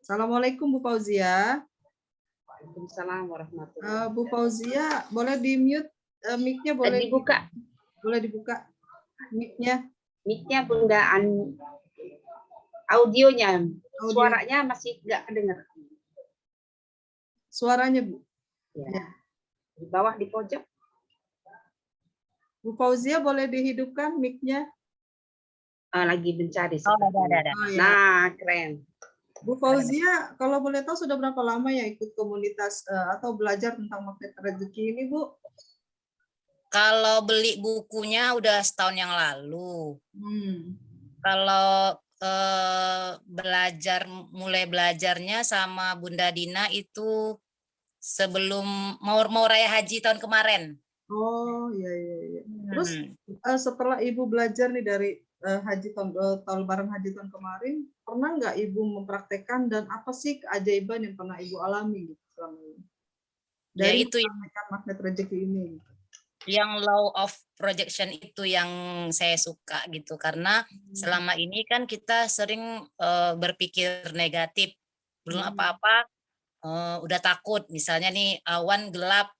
Assalamualaikum Bu Fauzia. Waalaikumsalam warahmatullahi Bu Fauzia, boleh di-mute mic-nya, boleh dibuka. Boleh dibuka mic-nya. Mic-nya Bunda, audionya, suaranya masih nggak kedengar. Suaranya Bu. Ya. Di bawah di pojok. Bu Fauzia boleh dihidupkan mic-nya. Lagi mencari. Ada. Oh, ya. Nah, keren. Bu Fauzia, kalau boleh tahu sudah berapa lama ya ikut komunitas atau belajar tentang magnet rezeki ini, Bu? Kalau beli bukunya udah setahun yang lalu. Kalau mulai belajarnya sama Bunda Dina itu sebelum mau raya haji tahun kemarin. Oh iya. Terus setelah Ibu belajar nih dari haji tahun lebaran haji tahun kemarin, pernah nggak Ibu mempraktekkan dan apa sih keajaiban yang pernah Ibu alami gitu selama ini? Dari ya, itu magnet rezeki ini. Yang law of projection itu yang saya suka gitu, karena selama ini kan kita sering berpikir negatif, belum apa-apa udah takut, misalnya nih awan gelap,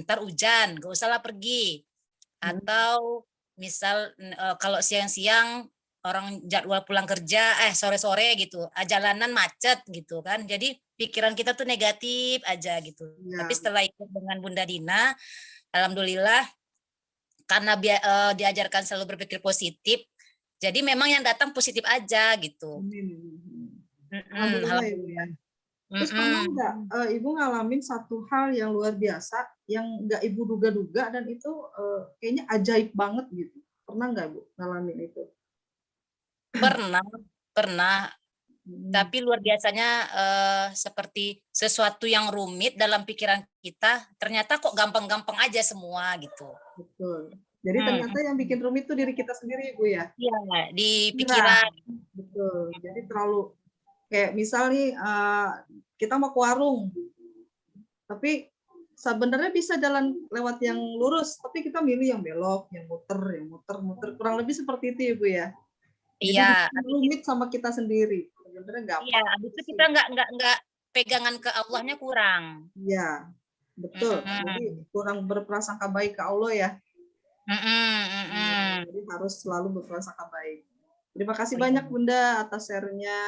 ntar hujan, gak usahlah pergi. Atau misal kalau siang-siang orang jadwal pulang kerja, sore-sore gitu, jalanan macet gitu kan. Jadi pikiran kita tuh negatif aja gitu. Ya. Tapi setelah ikut dengan Bunda Dina, alhamdulillah karena diajarkan selalu berpikir positif, jadi memang yang datang positif aja gitu. Alhamdulillah Ibu ya. Terus pernah nggak Ibu ngalamin satu hal yang luar biasa yang nggak Ibu duga-duga dan itu kayaknya ajaib banget gitu? Pernah nggak Bu ngalamin itu? Pernah. Tapi luar biasanya seperti sesuatu yang rumit dalam pikiran kita, ternyata kok gampang-gampang aja semua gitu. Betul. Jadi ternyata yang bikin rumit itu diri kita sendiri, Bu ya? Iya, di pikiran. Betul. Jadi terlalu kayak misal nih kita mau ke warung, tapi sebenarnya bisa jalan lewat yang lurus, tapi kita milih yang belok, yang muter, kurang lebih seperti itu ya Bu ya. Iya. Jadi rumit sama kita sendiri. Sebenarnya gampang. Iya, habis itu kita nggak pegangan ke Allahnya kurang. Iya, betul. Jadi kurang berprasangka baik ke Allah ya. Jadi harus selalu berprasangka baik. Terima kasih banyak Bunda atas share-nya.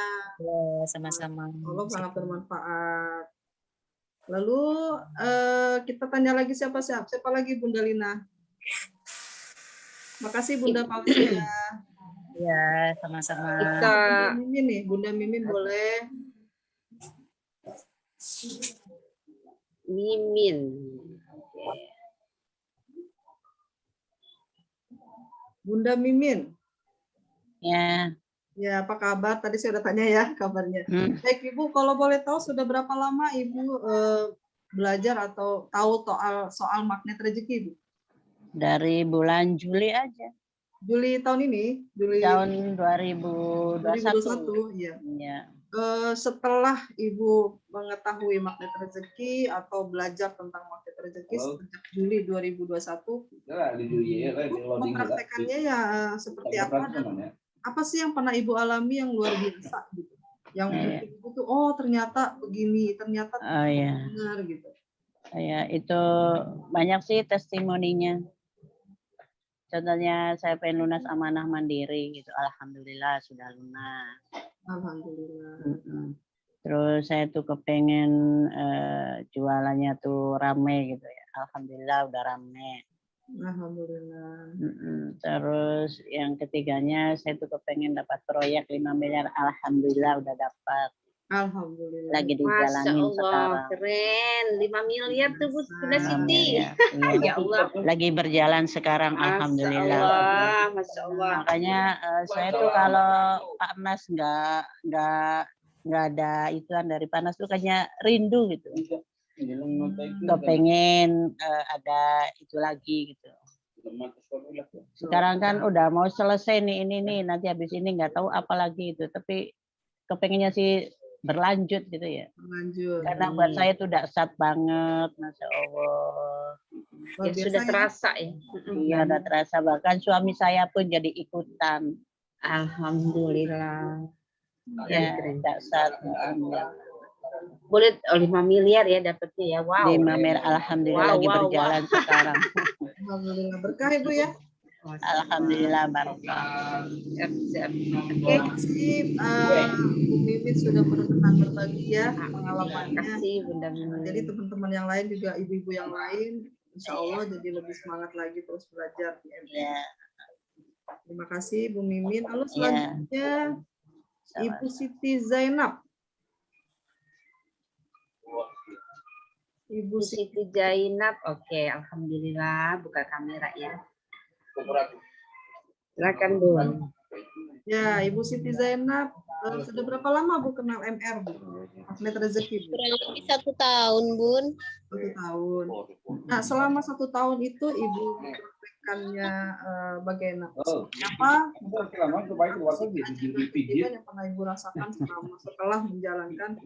Sama-sama. Allah sangat bermanfaat. Lalu kita tanya lagi siapa lagi Bunda Lina. Makasih Bunda Fauzia. Ya, sama-sama. Bunda Mimin nih, Bunda Mimin boleh. Mimin. Bunda Mimin. Ya. Ya, apa kabar? Tadi saya udah tanya ya kabarnya. Baik Ibu, kalau boleh tahu sudah berapa lama Ibu belajar atau tahu soal magnet rezeki Ibu? Dari bulan Juli aja. Juli tahun ini? Juli tahun 2021. Iya. Ya. Setelah Ibu mengetahui magnet rezeki atau belajar tentang magnet rezeki sejak Juli 2021, mempraktekannya ya seperti apa dan apa sih yang pernah Ibu alami yang luar biasa gitu? Yang Ibu tuh ternyata begini, ternyata benar gitu. Ya, itu banyak sih testimoninya. Contohnya saya pengen lunas amanah mandiri gitu. Alhamdulillah sudah lunas. Alhamdulillah. Terus saya tuh kepengen jualannya tuh rame gitu ya. Alhamdulillah udah rame. Alhamdulillah. Terus yang ketiganya saya tuh kepengen dapat proyek 5 miliar. Alhamdulillah udah dapat. Alhamdulillah. Lagi dijalanin sekarang. Keren, 5 miliar tuh Bu Bunda Siti. Ya Allah. Lagi berjalan sekarang, alhamdulillah. Masya Allah. Makanya saya tuh kalau Pak Mas nggak ada ituan dari Pak Nas tuh kayaknya rindu gitu. Kepengen ada itu lagi gitu. Sekarang kan udah mau selesai nih ini nanti habis ini nggak tahu apa lagi itu, tapi kepengennya sih berlanjut gitu ya. Berlanjut. Karena buat saya itu dahsyat banget, Masya Allah. Ya, sudah terasa ya. Iya, udah terasa. Bahkan suami saya pun jadi ikutan. Alhamdulillah. Ya, Keren. dasar. Alhamdulillah. Boleh 5 miliar ya dapatnya ya. Wow. 5 miliar, alhamdulillah Wow, lagi wow, berjalan sekarang. Alhamdulillah berkah Ibu ya. Alhamdulillah barokah. Siap, siap. Terima kasih Bu Mimin sudah berkenan berbagi ya Terima pengalamannya. kasih Bunda Jadi Mimin. teman-teman yang lain juga ibu-ibu yang lain, insya Allah jadi lebih semangat lagi terus belajar di MR. Ya, Terima kasih Bu Mimin. Lalu ya. selanjutnya Ibu Siti Zainab. Ibu Bu Siti Zainab. Oke, alhamdulillah buka kamera ya. Silakan Bu. Ya, Ibu Siti Zainab, sudah berapa lama Bu kenal MR, Bu? Magnet rezeki, Bu? Kurang lebih 1 tahun, Bun. 1 tahun. Nah, selama 1 tahun itu Ibu mempraktekannya bagaimana? Apa keajaiban yang pernah Ibu rasakan setelah menjalankan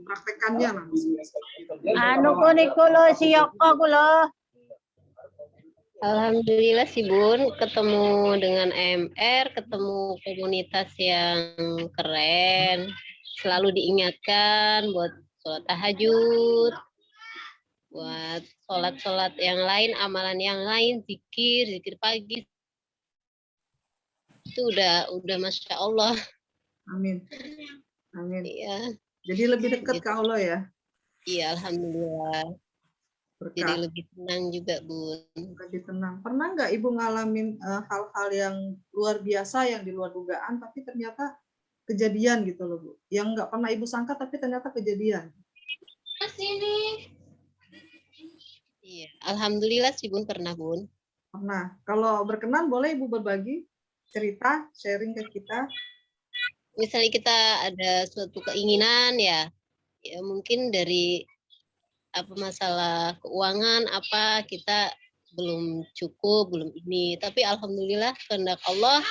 praktekannya langsung? Anu niku lo si Yoko kulo. Alhamdulillah sih, Bun, ketemu dengan MR, ketemu komunitas yang keren. Selalu diingatkan buat sholat tahajud, buat sholat-sholat yang lain, amalan yang lain, zikir pagi. Itu udah Masya Allah. Amin. Amin. Iya, Jadi lebih dekat ke Allah ya? iya, Alhamdulillah. Jadi Berkah. lebih tenang juga, Bun. Lebih tenang. Pernah nggak Ibu ngalamin hal-hal yang luar biasa yang di luar dugaan, tapi ternyata kejadian gitu loh Bu? Yang nggak pernah Ibu sangka, tapi ternyata kejadian. Iya, Alhamdulillah sih, Bun, pernah, Bun. Pernah. Kalau berkenan boleh Ibu berbagi cerita, sharing ke kita. Misalnya kita ada suatu keinginan ya mungkin dari masalah keuangan kita belum cukup, belum ini, tapi alhamdulillah kehendak Allah,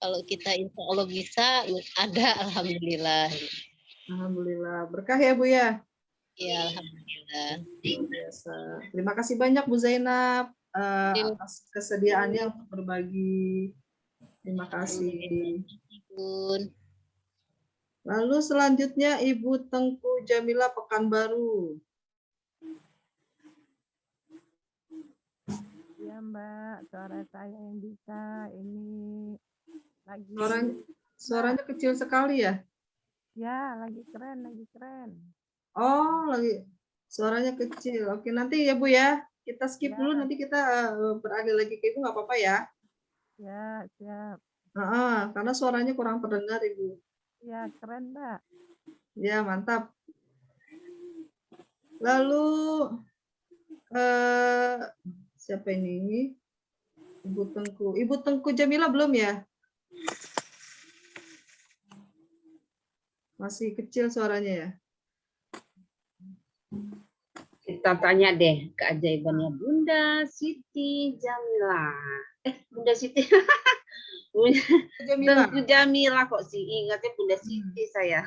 kalau kita insya Allah bisa ada, alhamdulillah. Alhamdulillah berkah ya Bu ya. Ya, alhamdulillah. Luar biasa. Terima kasih banyak Bu Zainab atas kesediaannya untuk berbagi. Terima kasih. Bun. Lalu selanjutnya Ibu Tengku Jamila Pekanbaru. Ya Mbak, suara saya yang bisa ini lagi. Suaranya kecil sekali ya? Ya, lagi keren. Oh, lagi suaranya kecil. Oke, nanti ya Bu ya. Kita skip Ya. dulu, nanti kita beralih lagi ke Ibu, nggak apa-apa ya? Ya, siap. Karena suaranya kurang terdengar Ibu. Ya, keren Mbak. Ya, mantap. Lalu siapa ini? Ibu Tengku Jamila belum ya? Masih kecil suaranya ya? Kita tanya deh keajaibannya Bunda Siti Jamila. Bunda Siti. Jamila. Tengku Jamila kok sih ingatnya Bunda Siti saya.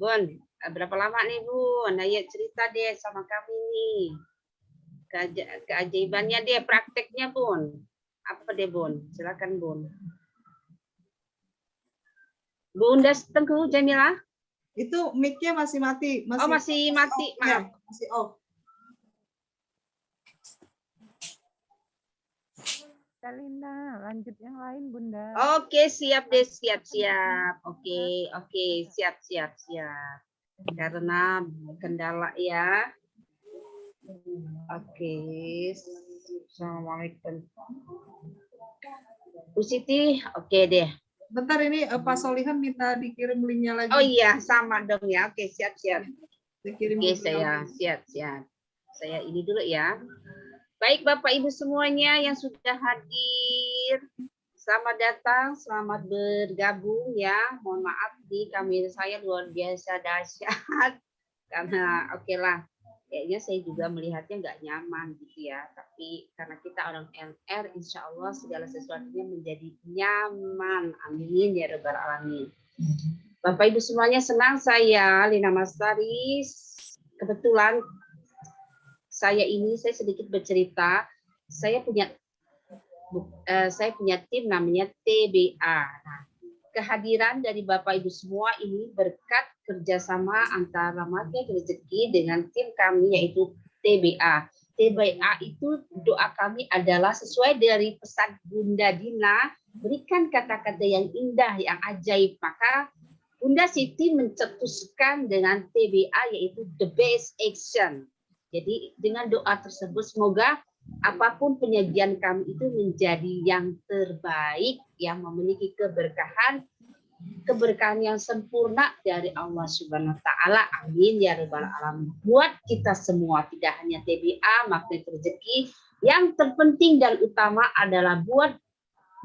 Bun, berapa lama nih Bun? Ayo cerita deh sama kami nih. Keajaibannya deh, prakteknya Bun. Apa deh Bun? Silakan Bun. Bunda Tengku Jamila? Itu mic-nya masih mati. Masih mati, off, ya, maaf. masih off. Kalina, lanjut yang lain Bunda. Oke, siap deh, siap. Oke, siap. Karena kendala ya. Oke. Assalamualaikum. Bu Siti, oke deh. Bentar ini Pak Solihan minta dikirim linknya lagi. Oh iya, sama dong ya. Oke, siap. Dikirim Oke, ke saya siap. Saya ini dulu ya. Baik Bapak Ibu semuanya yang sudah hadir. Selamat datang, selamat bergabung ya. Mohon maaf di kamera saya luar biasa dahsyat. Karena oke lah, kayaknya saya juga melihatnya nggak nyaman gitu ya. Tapi karena kita orang MR, insya Allah segala sesuatunya menjadi nyaman. Amin ya rabbal alamin. Bapak Ibu semuanya, senang saya Lina Mastari. Kebetulan saya sedikit bercerita. Saya punya Saya punya tim namanya TBA. Nah, kehadiran dari Bapak Ibu semua ini berkat kerjasama antara Magnet Rezeki dengan tim kami yaitu TBA. TBA itu doa kami adalah sesuai dari pesan Bunda Dina, berikan kata-kata yang indah, yang ajaib. Maka Bunda Siti mencetuskan dengan TBA yaitu the best action. Jadi dengan doa tersebut semoga apapun penyajian kami itu menjadi yang terbaik, yang memiliki keberkahan yang sempurna dari Allah Subhanahu wa taala. Amin ya rabbal alamin. Buat kita semua, tidak hanya TBA, Magnet Rezeki, yang terpenting dan utama adalah buat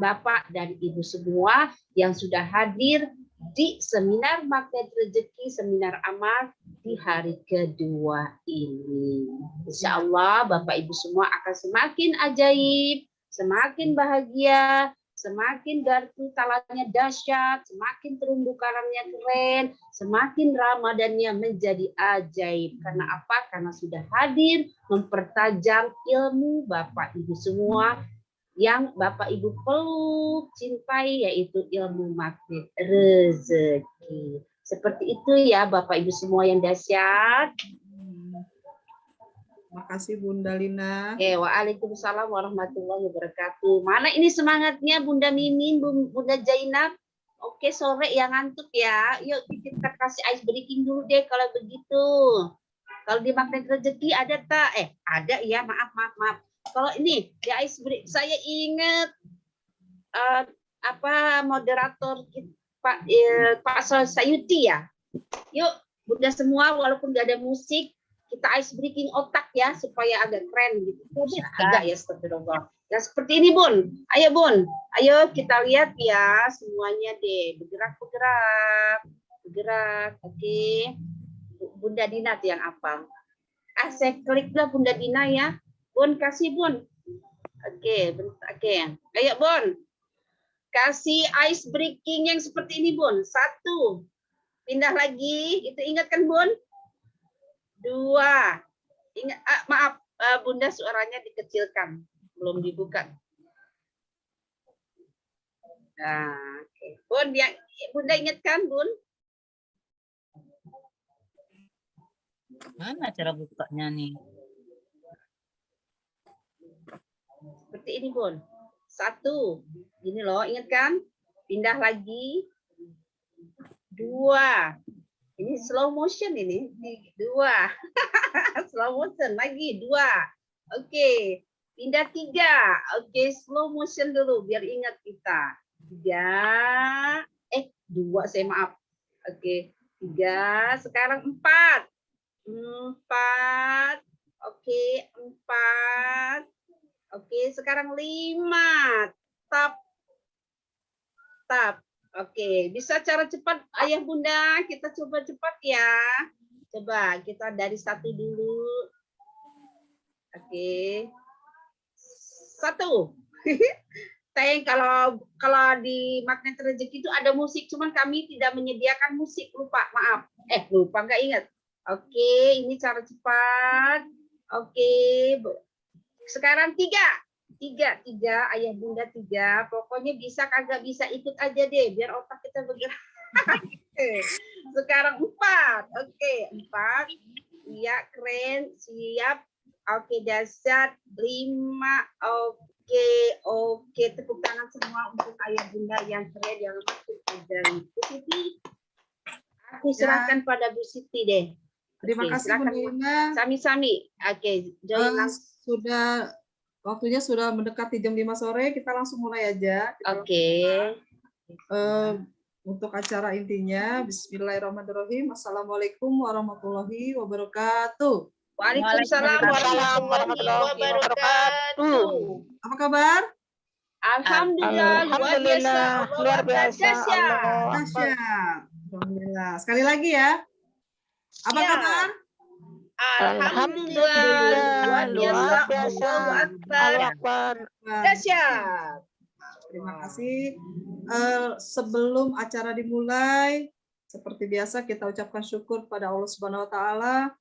Bapak dan Ibu semua yang sudah hadir di seminar Magnet Rezeki, seminar amal di hari kedua ini. Insya Allah Bapak Ibu semua akan semakin ajaib, semakin bahagia, semakin garpu talanya dahsyat, semakin terumbu karangnya keren, semakin Ramadannya menjadi ajaib. Karena apa? Karena sudah hadir mempertajam ilmu Bapak Ibu semua yang Bapak Ibu perlu cintai, yaitu ilmu Magnet Rezeki. Seperti itu ya Bapak Ibu semua yang dahsyat. Makasih Bunda Lina. Waalaikumsalam warahmatullahi wabarakatuh. Mana ini semangatnya Bunda Mimin, Bunda Zainab? Oke, sore yang ngantuk ya. Yuk kita kasih ice breaking dulu deh kalau begitu. Kalau di Magnet Rezeki ada tak? Ada ya, maaf. Kalau ini di ice break, saya ingat moderator Pak Sayuti ya. Yuk Bunda semua, walaupun nggak ada musik, kita ice breaking otak ya supaya agak keren gitu. Agak ya, astagfirullah. Ya seperti ini Bun. Ayo Bun, ayo kita lihat ya semuanya deh, bergerak. Oke. Bunda Dina yang apa? Saya klik lah Bunda Dina ya. Bun, kasih Bun. Oke. Ayo Bun. Kasih ice breaking yang seperti ini Bun. 1. Pindah lagi. Itu ingat kan Bun? 2. Ingat, maaf Bunda suaranya dikecilkan. Belum dibuka. Nah, oke. Bun, Bunda ingatkan Bun? Mana cara bukanya nih? Seperti ini Bun. 1. Gini loh, ingat kan? Pindah lagi. 2. Ini slow motion ini. 2. Slow motion lagi. 2. Oke. Pindah 3. Oke, slow motion dulu biar ingat kita. 3. 2 saya maaf. Oke. 3. Sekarang 4. 4. Oke, 4. Oke, sekarang 5. Tap. Oke, bisa cara cepat Ayah Bunda, kita coba cepat ya. Coba kita dari 1 dulu. Oke. 1. Teng, kalau di Magnet Rezeki itu ada musik, cuman kami tidak menyediakan musik, lupa, maaf. Lupa nggak ingat. Oke, ini cara cepat. Oke. Sekarang 3 Ayah Bunda 3. Pokoknya bisa kagak bisa ikut aja deh biar otak kita bergerak. Sekarang 4. Oke, 4. Iya, keren, siap. Oke, dahsyat. 5. Oke, tepuk tangan semua untuk Ayah Bunda yang keren yang masuk dari Bu Siti. Aku serahkan pada Bu Siti deh. Terima kasih Bunda Lina. Sami-sami. Oke, join langsung. Waktunya sudah mendekati jam 5 sore, kita langsung mulai aja. Oke. Untuk acara intinya, Bismillahirrahmanirrahim. Assalamualaikum warahmatullahi wabarakatuh. Waalaikumsalam warahmatullahi wabarakatuh. Apa kabar? Alhamdulillah, luar biasa. Dahsyat. Alhamdulillah. Sekali lagi ya. Apa kabar? Alhamdulillah, luar biasa. Allahu Akbar. Dahsyat. Terima kasih. Sebelum acara dimulai, seperti biasa kita ucapkan syukur pada Allah Subhanahu wa taala.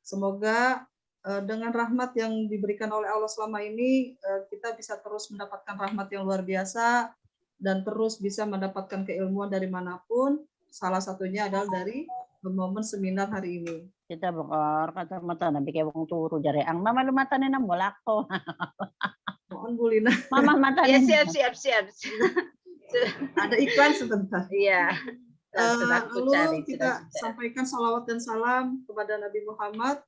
Semoga dengan rahmat yang diberikan oleh Allah selama ini, kita bisa terus mendapatkan rahmat yang luar biasa dan terus bisa mendapatkan keilmuan dari manapun. Salah satunya adalah dari momen seminar hari ini. Kita bokor kata mata nabi kayak wong turu jare ang mama lu matane nang bolako. Mohon Bu Lina, Mama matane. Ya, siap. ada iklan sebentar. Iya. Sedang aku cari, Lalu kita sampaikan salawat dan salam kepada Nabi Muhammad.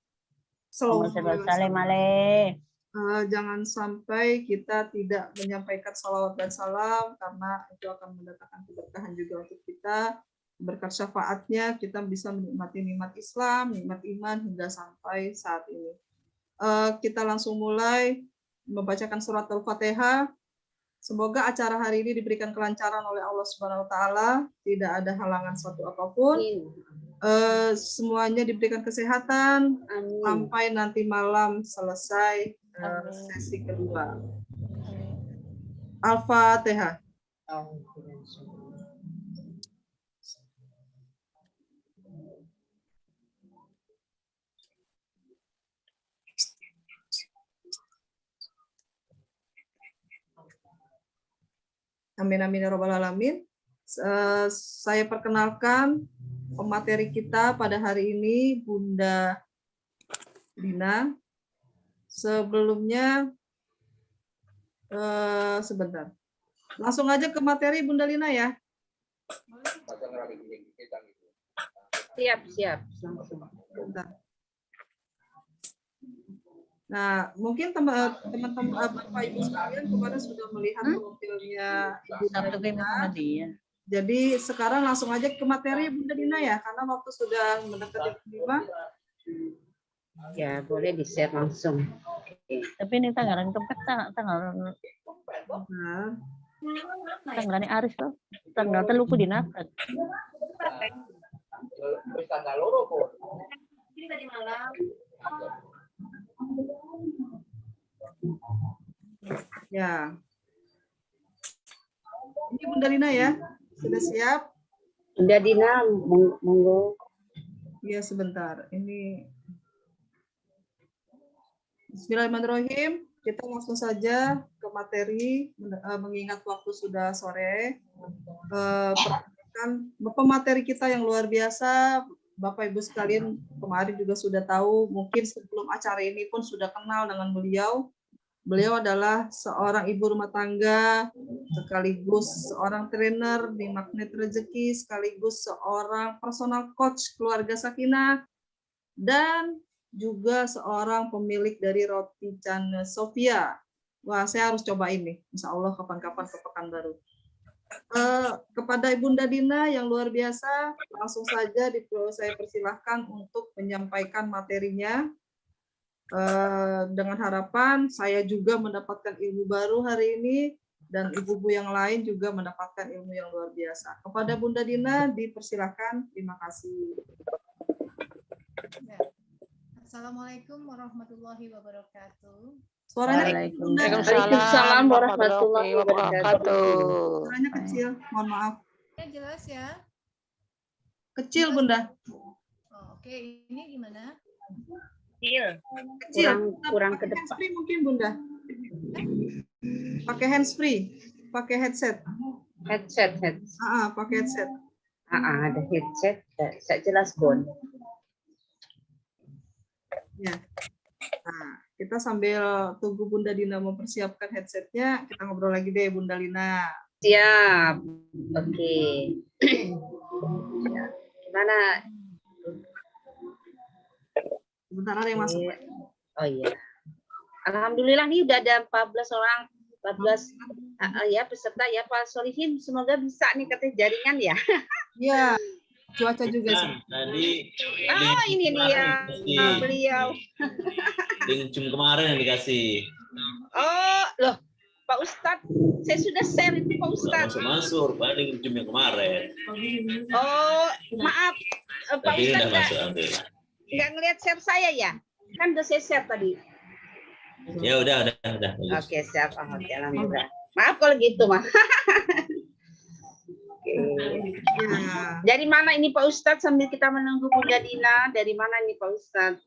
Sallallahu alaihi Salam wasallam. Jangan sampai kita tidak menyampaikan salawat dan salam karena itu akan mendatangkan keberkahan juga untuk kita. Berkat syafaatnya kita bisa menikmati nikmat Islam, nikmat iman hingga sampai saat ini. Kita langsung mulai membacakan surat Al-Fatihah. Semoga acara hari ini diberikan kelancaran oleh Allah Subhanahu wa taala, tidak ada halangan suatu apapun. Semuanya diberikan kesehatan. Amin. Sampai nanti malam selesai sesi kedua. Al-Fatihah. Amin amin ya rabbal alamin. Saya perkenalkan pemateri kita pada hari ini, Bunda Dina. Sebelumnya sebentar. Langsung aja ke materi Bunda Lina ya. Siap. Langsung. Bentar. Nah, mungkin teman-teman Bapak Ibu sekalian kemarin sudah melihat profilnya Bunda Dina. Jadi sekarang langsung aja ke materi Bunda Dina ya, karena waktu sudah mendekati jam 5. Ya, boleh di-share langsung. Tapi ini tanggalan tempat tanggalan Aris tuh. Tanggal teluku dinakat. Ya. Ini Bunda Dina ya. Sudah siap? Bunda Dina, monggo. Ya, sebentar. Ini Bismillahirrahmanirrahim. Kita langsung saja ke materi, mengingat waktu sudah sore. Perhatikan pemateri kita yang luar biasa. Bapak Ibu sekalian kemarin juga sudah tahu, mungkin sebelum acara ini pun sudah kenal dengan beliau. Beliau adalah seorang ibu rumah tangga, sekaligus seorang trainer di Magnet Rezeki, sekaligus seorang personal coach keluarga Sakinah, dan juga seorang pemilik dari Roti Can Sofia. Wah, saya harus coba ini. Insya Allah kapan-kapan ke Pekanbaru. Kepada Ibunda Dina yang luar biasa, langsung saja saya persilahkan untuk menyampaikan materinya. Dengan harapan saya juga mendapatkan ilmu baru hari ini dan ibu-ibu yang lain juga mendapatkan ilmu yang luar biasa. Kepada Bunda Dina dipersilahkan. Terima kasih. Assalamualaikum warahmatullahi wabarakatuh. Suaranya Waalaikumsalam warahmatullahi wabarakatuh. Suaranya kecil, mohon maaf. Ya, jelas ya. Kecil Bunda. Oh, oke, ini gimana? Kecil. Kurang ke depan. Handsfree mungkin Bunda. Pakai handsfree, pakai headset. Headset. Pakai headset. Ada headset. Saya jelas Bon. Ya. Nah, kita sambil tunggu Bunda Dina mempersiapkan headsetnya, kita ngobrol lagi deh Bunda Lina. Siap. Oke. Gimana? Sebentar ada yang masuk. Oh iya. Alhamdulillah nih udah ada 14 orang, 14 ya peserta ya Pak Solihin. Semoga bisa nih katanya jaringan ya. Iya. Cuaca juga sih. Tadi ini dia beliau. link Zoom kemarin yang dikasih. Oh, loh. Pak Ustadz, saya sudah share itu Pak Ustadz. Masuk paling Zoom yang kemarin. Oh, maaf. Pak Tapi Ustadz udah masuk alhamdulillah. nggak ngelihat share saya ya? Kan udah saya share tadi. Ya udah. Oke, siap. Oke, alhamdulillah. Maaf kalau gitu, mah. Oke. Ya. Dari mana ini Pak Ustadz sambil kita menunggu Bunda Dina? Dari mana ini Pak Ustadz?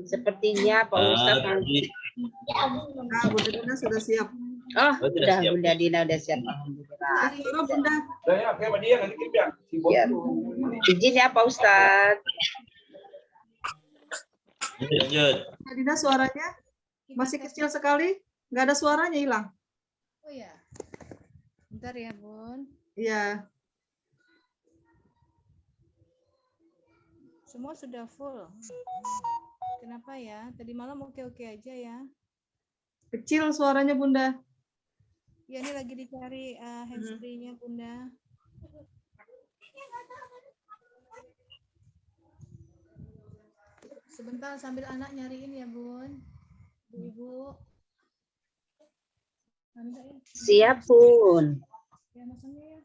Sepertinya Pak Ustadz Tadi Nah, Bunda Dina sudah siap. Oh, Oh, sudah udah siap. Bunda Dina udah siap. Alhamdulillah. Suara Bunda. Siap. Izin ya Pak Ustadz. lanjut. Bunda Dina suaranya masih kecil sekali, nggak ada suaranya, hilang. Oh ya. Bentar ya, Bun. Iya. Semua sudah full. Kenapa ya? Tadi malam oke-oke aja ya. Kecil suaranya Bunda. Ya, ini lagi dicari handsfree-nya, Bunda. Sebentar sambil anak nyariin ya, Bun. Ibu. Anda ya. Siap Bun. Ya, masangnya ya.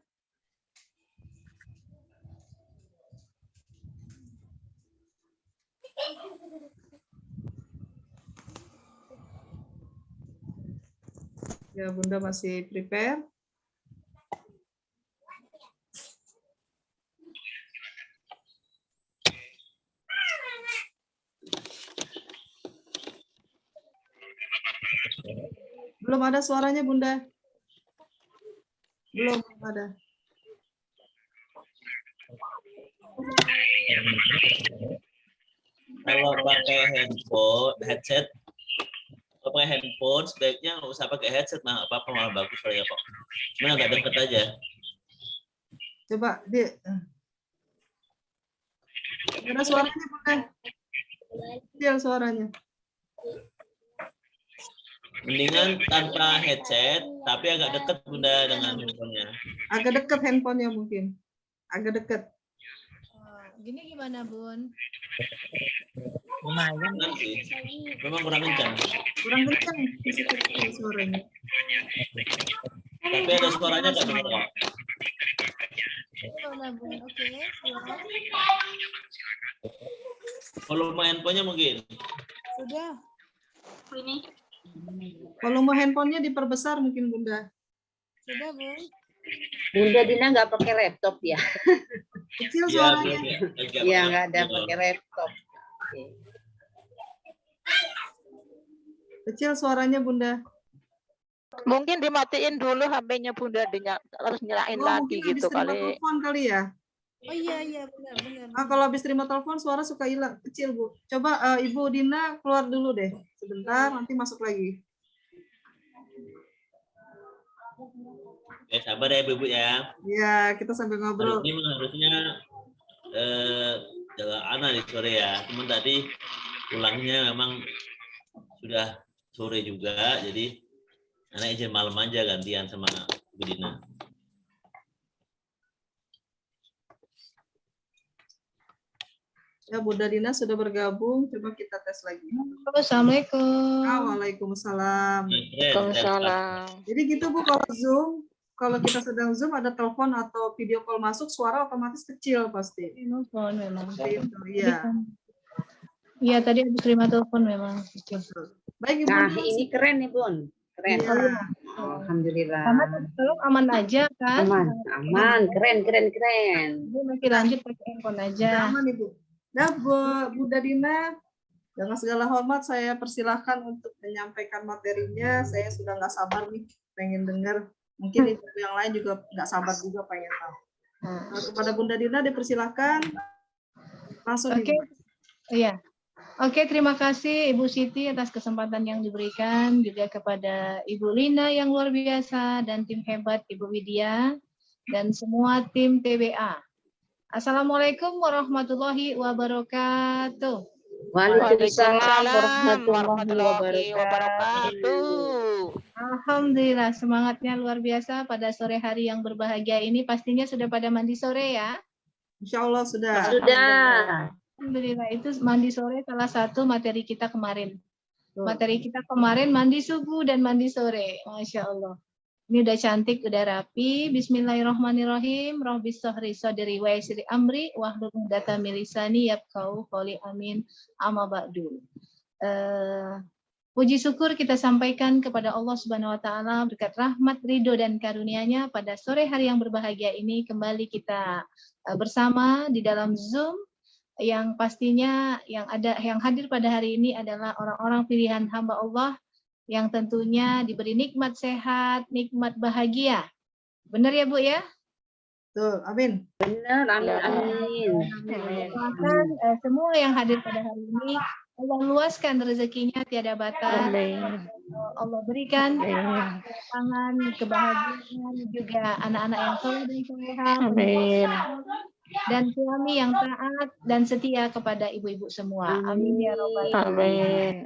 Ya, Bunda masih prepare. Belum ada suaranya, Bunda. Belum ada. Kalau pakai handphone, headset, kalau pakai handphone sebaiknya nggak usah pakai headset, mah apa-apa, malah bagus soalnya kok. Cuma agak deket aja. Coba di. Ada suaranya, Bunda. Kecil suaranya. Mendingan tanpa headset, tapi agak deket Bunda dengan handphonenya. Agak dekat handphonenya mungkin. Agak dekat. Gini gimana, Bun? Lumayan. Kan sih, memang kurang kencang. Kurang kencang masih kecil suaranya. Tapi ada suaranya nggak dengar. Gimana, Bun? Oke, siap. Volume handphonenya mungkin. Sudah. Volume handphonenya diperbesar mungkin, Bunda. Sudah, Bun. Bunda Dina nggak pakai laptop ya? Kecil Iya, suaranya. Iya nggak ada pakai laptop. Oke. Kecil suaranya, Bunda. Mungkin dimatiin dulu HP-nya Bunda Dina, harus nyalain Oh, lagi mungkin habis gitu terima kali. telepon kali ya. Oh iya, benar. Ah, kalau habis terima telepon suara suka hilang kecil, Bu. Coba Ibu Dina keluar dulu deh. Sebentar, nanti masuk lagi. Ya, sabar ya Ibu ya. Ya, kita sambil ngobrol. Ini harusnya jaga anak di sore ya. Cuman tadi pulangnya memang sudah sore juga, jadi anak izin malam aja gantian sama Ibu Dina. Ya, Bunda Dina sudah bergabung. Coba kita tes lagi. Assalamualaikum. Waalaikumsalam. Waalaikumsalam. Jadi gitu, Bu, kalau Zoom, kalau kita sedang Zoom ada telepon atau video call masuk, suara otomatis kecil pasti. Telepon memang. Seperti itu, iya. Iya, tadi habis terima telepon memang. Baik, Ibu. Nah Dina. ini keren nih Bun. Keren. Iya. Alhamdulillah. Kalau aman aja kan? Aman. Keren. Ibu masih lanjut pakai handphone aja. Aman, Ibu. Nah, Bunda Dina, dengan segala hormat saya persilahkan untuk menyampaikan materinya. Saya sudah nggak sabar nih, pengen dengar. Mungkin ibu yang lain juga nggak sabar juga pengen tahu. Nah, kepada Bunda Dina dipersilahkan langsung. Oke. Iya. Oke, terima kasih Ibu Siti atas kesempatan yang diberikan, juga kepada Ibu Lina yang luar biasa dan tim hebat Ibu Widya dan semua tim TBA. Assalamualaikum warahmatullahi wabarakatuh. Waalaikumsalam warahmatullahi wabarakatuh. Alhamdulillah, semangatnya luar biasa pada sore hari yang berbahagia ini. Pastinya sudah pada mandi sore ya? Insya Allah sudah. Alhamdulillah, itu mandi sore salah satu materi kita kemarin. Materi kita kemarin mandi subuh dan mandi sore. Masya Allah. Ini udah cantik, udah rapi. Bismillahirrahmanirrahim. Robbis sohri sodri wa yasiri amri wahlul uqdatam min lisani yafqahu qawli amin. Amma ba'du. Puji syukur kita sampaikan kepada Allah Subhanahu wa taala berkat rahmat, ridho dan karunia-Nya pada sore hari yang berbahagia ini kembali kita bersama di dalam Zoom yang pastinya yang hadir pada hari ini adalah orang-orang pilihan hamba Allah yang tentunya diberi nikmat sehat, nikmat bahagia. Benar ya Bu ya? Betul, amin. Benar, amin. Bahkan semua yang hadir pada hari ini Allah luaskan rezekinya tiada batas. Allah berikan tangan kebahagiaan juga anak-anak yang soleh dan soleha, dan suami yang taat dan setia kepada ibu-ibu semua. Amin ya robbal alamin.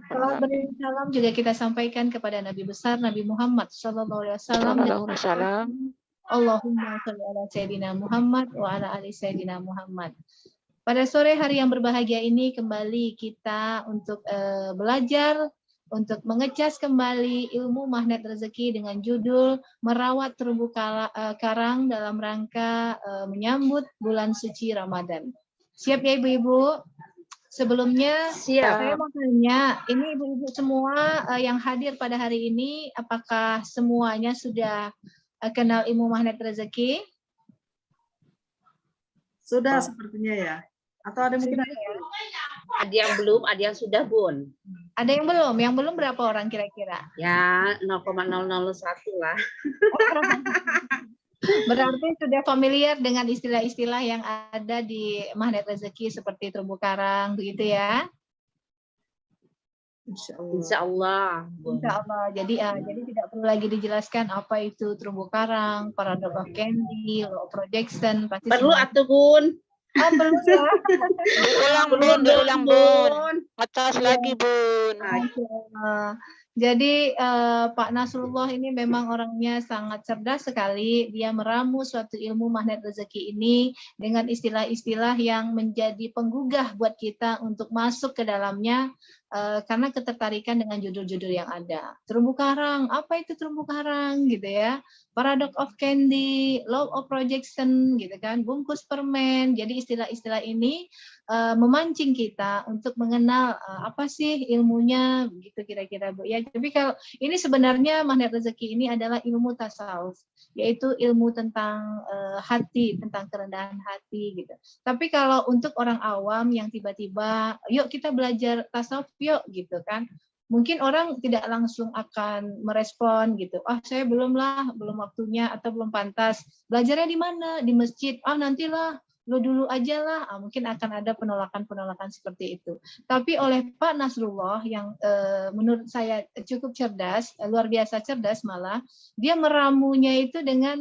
Salam salam juga kita sampaikan kepada Nabi besar Nabi Muhammad SAW. Allahumma sholli ala Sayyidina Muhammad wa ala ali Sayyidina Muhammad. Pada sore hari yang berbahagia ini kembali kita untuk belajar untuk mengecas kembali ilmu magnet rezeki dengan judul merawat terumbu karang dalam rangka menyambut bulan suci Ramadan. Siap ya ibu-ibu? Sebelumnya saya mau tanya, ini ibu-ibu semua yang hadir pada hari ini, apakah semuanya sudah kenal ilmu magnet rezeki? Sudah sepertinya ya. Atau ada mungkin Ada yang belum, ada yang sudah, Bun. Ada yang belum? Yang belum berapa orang kira-kira? Ya, 0,001 lah. Berarti sudah familiar dengan istilah-istilah yang ada di magnet rezeki seperti terumbu karang, begitu ya? Insya Allah. Insya Allah. Jadi tidak perlu lagi dijelaskan apa itu terumbu karang, paradox of Candy, law of projection. Pasti perlu semua. atau Bun? Oh, perlu ya. Diulang Bun. Atas lagi Bun. Masya Allah. Jadi Pak Nasrullah ini memang orangnya sangat cerdas sekali. Dia meramu suatu ilmu magnet rezeki ini dengan istilah-istilah yang menjadi penggugah buat kita untuk masuk ke dalamnya karena ketertarikan dengan judul-judul yang ada. Terumbu karang, apa itu terumbu karang gitu ya? Paradox of Candy, law of projection gitu kan, bungkus permen. Jadi istilah-istilah ini memancing kita untuk mengenal apa sih ilmunya gitu kira-kira Bu ya. Tapi kalau ini sebenarnya magnet rezeki ini adalah ilmu tasawuf, yaitu ilmu tentang hati, tentang kerendahan hati gitu. Tapi kalau untuk orang awam yang tiba-tiba yuk kita belajar tasawuf yuk gitu kan. Mungkin orang tidak langsung akan merespon gitu. Ah, saya belum waktunya atau belum pantas. Belajarnya di mana? Di masjid. Ah, nantilah. Lo dulu aja lah, mungkin akan ada penolakan-penolakan seperti itu. Tapi oleh Pak Nasrullah yang menurut saya cukup cerdas, luar biasa cerdas malah, dia meramunya itu dengan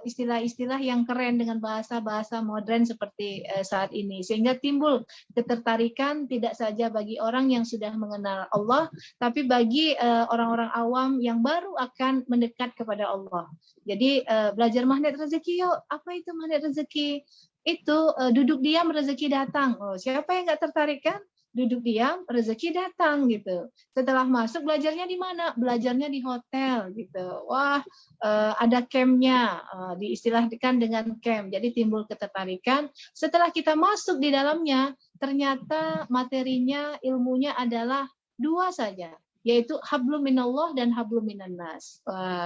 istilah-istilah yang keren dengan bahasa-bahasa modern seperti saat ini. Sehingga timbul ketertarikan tidak saja bagi orang yang sudah mengenal Allah, tapi bagi orang-orang awam yang baru akan mendekat kepada Allah. Jadi belajar magnet rezeki yuk. Apa itu magnet rezeki? Itu duduk diam rezeki datang. Oh, siapa yang nggak tertarik kan? Duduk diam rezeki datang gitu. Setelah masuk belajarnya di mana? Belajarnya di hotel gitu. Wah, ada campnya, diistilahkan dengan camp. Jadi timbul ketertarikan. Setelah kita masuk di dalamnya, ternyata materinya, ilmunya adalah dua saja, yaitu hablum minallah dan hablum minannas.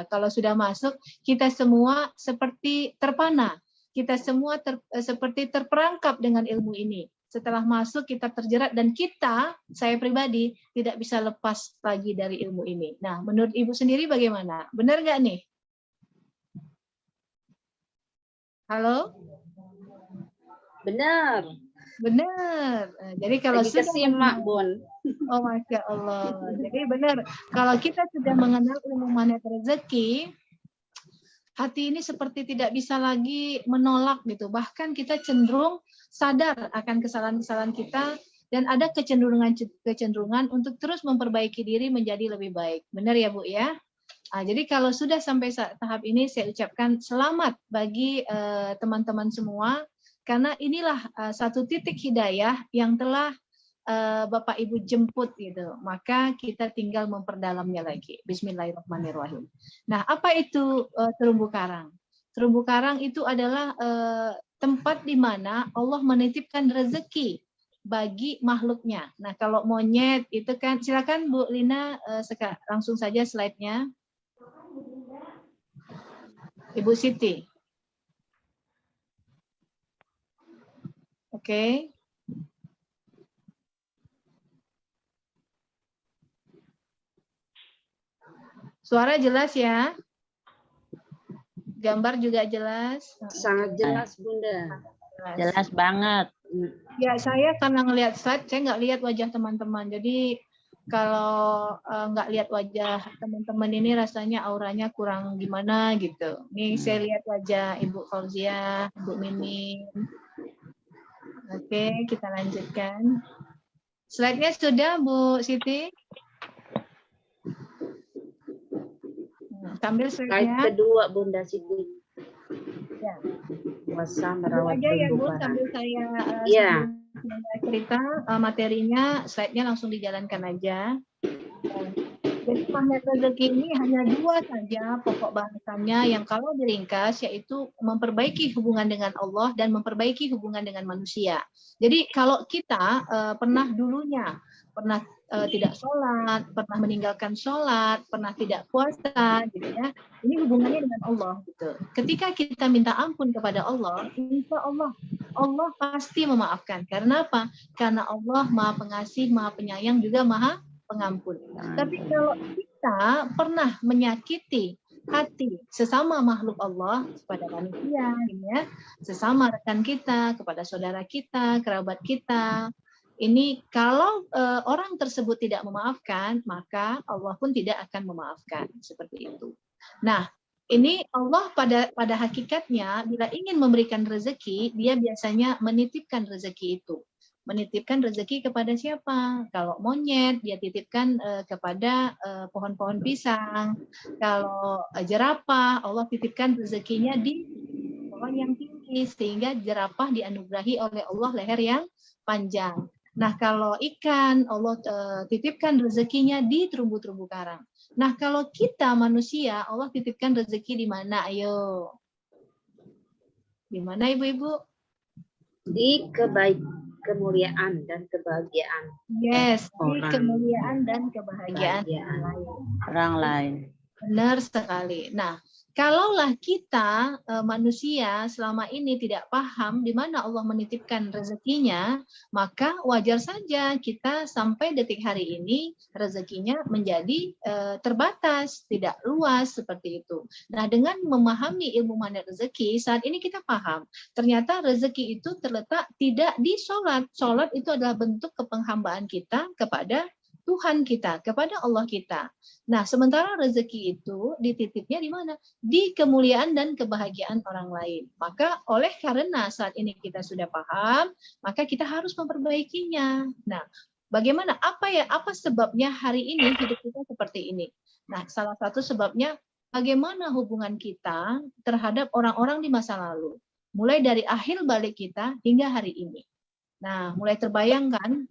Kalau sudah masuk, kita semua seperti terpana. Kita semua seperti terperangkap dengan ilmu ini. Setelah masuk kita terjerat dan kita, saya pribadi, tidak bisa lepas lagi dari ilmu ini. Nah, menurut Ibu sendiri bagaimana? Benar nggak nih? Halo? Benar. Benar. Jadi kalau sudah simak, Bun. Oh, Masya Allah. Jadi benar. Kalau kita sudah mengenal ilmu magnet rezeki, hati ini seperti tidak bisa lagi menolak gitu. Bahkan kita cenderung sadar akan kesalahan-kesalahan kita dan ada kecenderungan untuk terus memperbaiki diri menjadi lebih baik. Benar ya Bu ya? Jadi kalau sudah sampai tahap ini saya ucapkan selamat bagi teman-teman semua karena inilah satu titik hidayah yang telah Bapak Ibu jemput gitu, maka kita tinggal memperdalamnya lagi. Bismillahirrahmanirrahim. Nah, apa itu terumbu karang? Terumbu karang itu adalah tempat di mana Allah menitipkan rezeki bagi makhluknya. Nah, kalau monyet itu kan, silakan Bu Lina langsung saja slide-nya. Ibu Siti. Oke. Suara jelas ya? Gambar juga jelas? Sangat jelas, Bunda. Jelas banget. Ya, saya karena ngelihat slide, saya nggak lihat wajah teman-teman. Jadi kalau nggak lihat wajah teman-teman ini rasanya auranya kurang gimana gitu. Nih saya lihat wajah Ibu Fauzia, Ibu Mimi. Oke, kita lanjutkan. Slide-nya sudah, Bu Siti? Sambil Slide slide-nya. kedua, Bunda Siti. Ya. Puasa Sambil merawat aja ya, terumbu Bu, karang. sambil saya Iya. cerita materinya, slide-nya langsung dijalankan aja. Jadi magnet rezeki ini hanya dua saja pokok bahasannya yang kalau diringkas yaitu memperbaiki hubungan dengan Allah dan memperbaiki hubungan dengan manusia. Jadi kalau kita pernah tidak sholat, pernah meninggalkan sholat, pernah tidak puasa, gitu ya. Ini hubungannya dengan Allah. Gitu. Ketika kita minta ampun kepada Allah, insya Allah pasti memaafkan. Karena apa? Karena Allah Maha Pengasih, Maha Penyayang, juga Maha Pengampun. Tapi kalau kita pernah menyakiti hati sesama makhluk Allah kepada manusia, ya, sesama rekan kita, kepada saudara kita, kerabat kita, ini kalau orang tersebut tidak memaafkan, maka Allah pun tidak akan memaafkan, seperti itu. Nah, ini Allah pada hakikatnya bila ingin memberikan rezeki, dia biasanya menitipkan rezeki itu. Menitipkan rezeki kepada siapa? Kalau monyet, dia titipkan kepada pohon-pohon pisang. Kalau jerapah, Allah titipkan rezekinya di pohon yang tinggi, sehingga jerapah dianugerahi oleh Allah leher yang panjang. Nah, kalau ikan, Allah titipkan rezekinya di terumbu-terumbu karang. Nah, kalau kita manusia, Allah titipkan rezeki di mana? Ayo. Di mana, Ibu-ibu? Di kemuliaan dan kebahagiaan. Yes, di Orang. kemuliaan dan kebahagiaan Orang lain. Benar sekali. Nah, kalaulah kita manusia selama ini tidak paham di mana Allah menitipkan rezekinya, maka wajar saja kita sampai detik hari ini rezekinya menjadi terbatas, tidak luas seperti itu. Nah, dengan memahami ilmu magnet rezeki, saat ini kita paham ternyata rezeki itu terletak tidak di sholat. Sholat itu adalah bentuk kepenghambaan kita kepada Tuhan kita, kepada Allah kita. Nah, sementara rezeki itu dititipnya di mana? Di kemuliaan dan kebahagiaan orang lain. Maka oleh karena saat ini kita sudah paham, maka kita harus memperbaikinya. Nah, bagaimana? Apa sebabnya hari ini hidup kita seperti ini? Nah, salah satu sebabnya bagaimana hubungan kita terhadap orang-orang di masa lalu. Mulai dari akhir balik kita hingga hari ini. Nah, mulai terbayangkan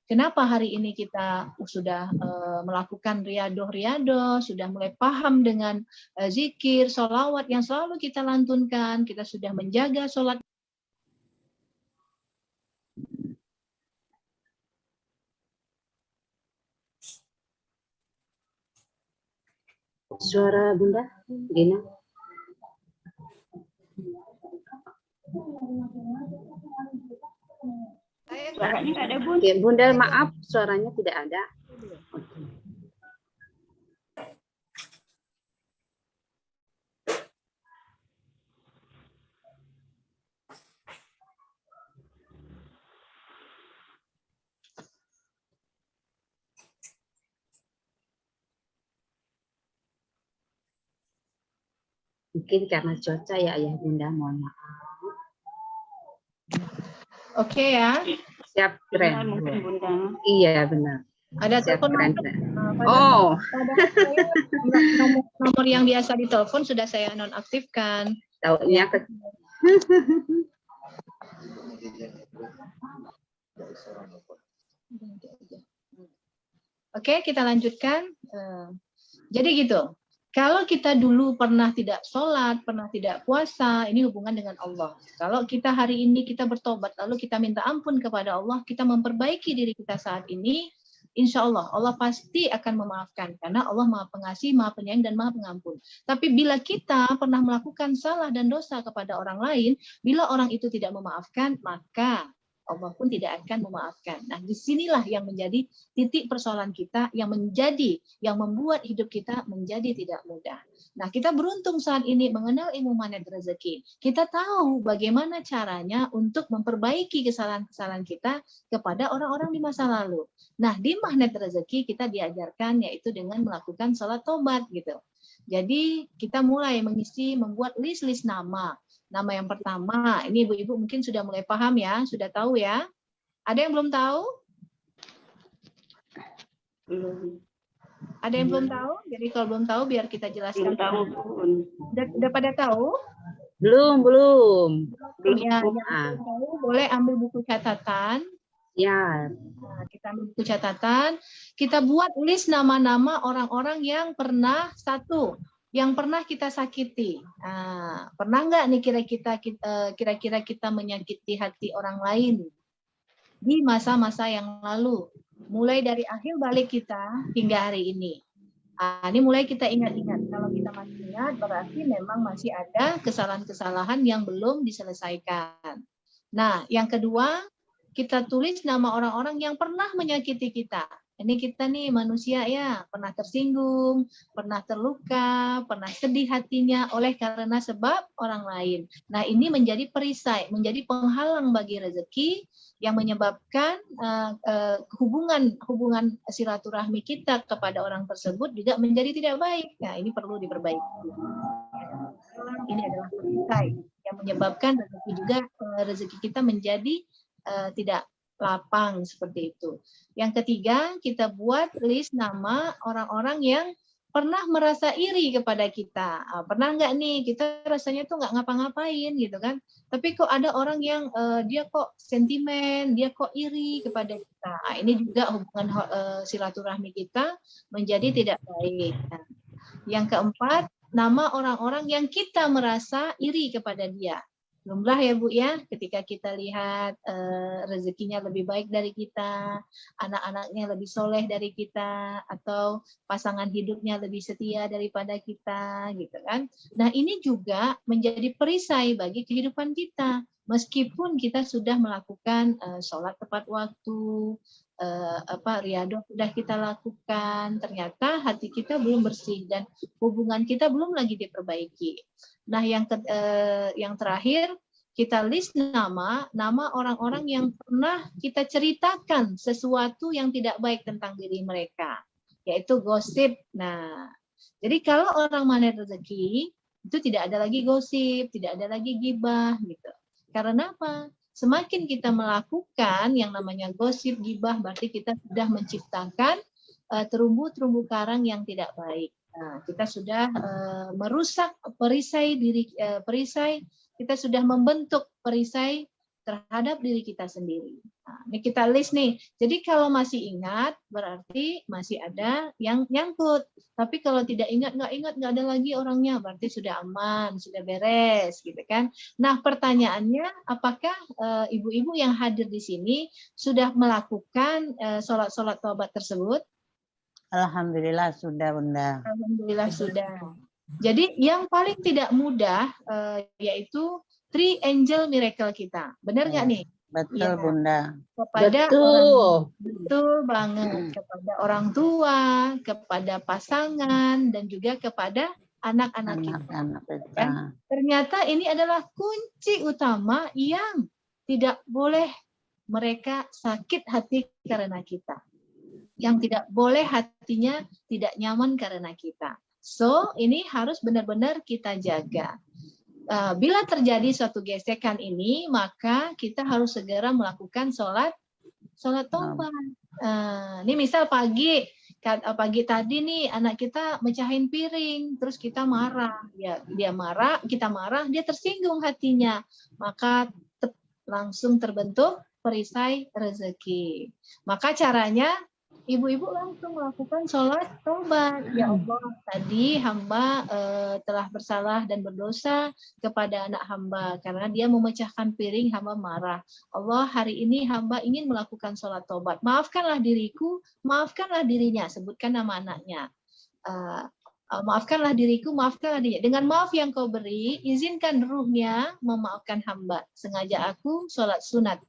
kenapa hari ini kita sudah melakukan riadoh, sudah mulai paham dengan zikir, sholawat yang selalu kita lantunkan, kita sudah menjaga sholat. Suara Bunda, Gina. Suaranya nggak ada, Bun. Oke, Bunda, maaf, suaranya tidak ada. Oke. Mungkin karena cuaca ya, Ayah Bunda, mohon maaf. Oke ya. Siap, keren. Mungkin Bunda. Iya, benar. Ada Siap, telepon keren, masuk. keren. Pada Oh, nomor yang biasa ditelepon sudah saya nonaktifkan. taunya ke Oke, kita lanjutkan. Jadi gitu. Kalau kita dulu pernah tidak sholat, pernah tidak puasa, ini hubungan dengan Allah. Kalau kita hari ini kita bertobat, lalu kita minta ampun kepada Allah, kita memperbaiki diri kita saat ini, insya Allah Allah pasti akan memaafkan karena Allah Maha Pengasih, Maha Penyayang dan Maha Pengampun. Tapi bila kita pernah melakukan salah dan dosa kepada orang lain, bila orang itu tidak memaafkan, maka Allah pun tidak akan memaafkan. Nah, disinilah yang menjadi titik persoalan kita, yang membuat hidup kita menjadi tidak mudah. Nah, kita beruntung saat ini mengenal ilmu magnet rezeki. Kita tahu bagaimana caranya untuk memperbaiki kesalahan-kesalahan kita kepada orang-orang di masa lalu. Nah, di magnet rezeki kita diajarkan yaitu dengan melakukan sholat tobat gitu. Jadi kita mulai membuat list-list nama. Nama yang pertama, ini ibu-ibu mungkin sudah mulai paham ya, sudah tahu ya. Ada yang belum tahu? Belum. Ada yang belum tahu? Jadi kalau belum tahu biar kita jelaskan. Belum tahu, Bun. Udah pada tahu? Belum. Ya, yang belum tahu boleh ambil buku catatan. Ya. Nah, kita ambil buku catatan, kita buat list nama-nama orang-orang yang pernah yang pernah kita sakiti. Nah, pernah nggak nih kira-kira kita menyakiti hati orang lain di masa-masa yang lalu, mulai dari akhir balik kita hingga hari ini. Nah, ini mulai kita ingat-ingat. Kalau kita masih ingat, berarti memang masih ada kesalahan-kesalahan yang belum diselesaikan. Nah, yang kedua, kita tulis nama orang-orang yang pernah menyakiti kita. Ini kita nih manusia ya, pernah tersinggung, pernah terluka, pernah sedih hatinya oleh karena sebab orang lain. Nah, ini menjadi perisai, menjadi penghalang bagi rezeki yang menyebabkan hubungan silaturahmi kita kepada orang tersebut juga menjadi tidak baik. Nah, ini perlu diperbaiki. Ini adalah perisai yang menyebabkan rezeki kita menjadi tidak lapang seperti itu. Yang ketiga, kita buat list nama orang-orang yang pernah merasa iri kepada kita. Pernah nggak nih kita rasanya tuh nggak ngapa-ngapain gitu kan, tapi kok ada orang yang dia kok sentimen, dia kok iri kepada kita. Nah, ini juga hubungan silaturahmi kita menjadi tidak baik. Nah, yang keempat, nama orang-orang yang kita merasa iri kepada dia. Lumrah ya Bu ya, ketika kita lihat rezekinya lebih baik dari kita, anak-anaknya lebih soleh dari kita, atau pasangan hidupnya lebih setia daripada kita, gitu kan. Nah, ini juga menjadi perisai bagi kehidupan kita. Meskipun kita sudah melakukan sholat tepat waktu, riyadhah sudah kita lakukan, ternyata hati kita belum bersih dan hubungan kita belum lagi diperbaiki. Nah, yang terakhir, kita list nama orang-orang yang pernah kita ceritakan sesuatu yang tidak baik tentang diri mereka, yaitu gosip. Nah, jadi kalau orang magnet rezeki itu tidak ada lagi gosip, tidak ada lagi gibah, gitu. Karena apa? Semakin kita melakukan yang namanya gosip, gibah, berarti kita sudah menciptakan terumbu-terumbu karang yang tidak baik. Nah, kita sudah merusak perisai kita sudah membentuk perisai terhadap diri kita sendiri. Nah, ini kita list nih. Jadi kalau masih ingat, berarti masih ada yang nyangkut. Tapi kalau tidak ingat, nggak ada lagi orangnya, berarti sudah aman, sudah beres, gitu kan. Nah, pertanyaannya, apakah ibu-ibu yang hadir di sini sudah melakukan sholat-sholat taubat tersebut? Alhamdulillah sudah, Bunda. Alhamdulillah sudah. Jadi yang paling tidak mudah yaitu Three Angel Miracle kita. Benar nggak nih? Betul, ya. Bunda. Betul banget. Kepada orang tua, kepada pasangan, dan juga kepada anak-anak kita. Ya. Ternyata ini adalah kunci utama yang tidak boleh mereka sakit hati karena kita. Yang tidak boleh hatinya tidak nyaman karena kita. So, ini harus benar-benar kita jaga. Bila terjadi suatu gesekan ini, maka kita harus segera melakukan sholat tobat. Ini misal pagi tadi nih anak kita mecahin piring, terus kita marah. Ya, kita marah, dia tersinggung hatinya. Maka langsung terbentuk perisai rezeki. Maka caranya ibu-ibu langsung melakukan sholat taubat. Ya Allah, tadi hamba telah bersalah dan berdosa kepada anak hamba karena dia memecahkan piring, hamba marah. Allah, hari ini hamba ingin melakukan sholat taubat. Maafkanlah diriku, maafkanlah dirinya. Sebutkan nama anaknya. Maafkanlah diriku, maafkanlah dirinya. Dengan maaf yang kau beri, izinkan ruhnya memaafkan hamba. Sengaja aku sholat sunat.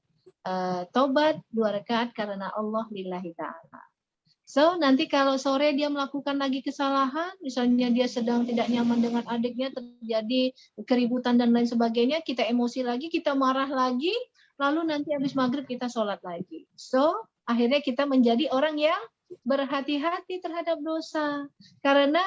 Taubat 2 rakaat karena Allah lillahi ta'ala. So, nanti kalau sore dia melakukan lagi kesalahan, misalnya dia sedang tidak nyaman dengan adiknya, terjadi keributan dan lain sebagainya, kita emosi lagi, kita marah lagi, lalu nanti habis maghrib kita sholat lagi. So, akhirnya kita menjadi orang yang berhati-hati terhadap dosa. Karena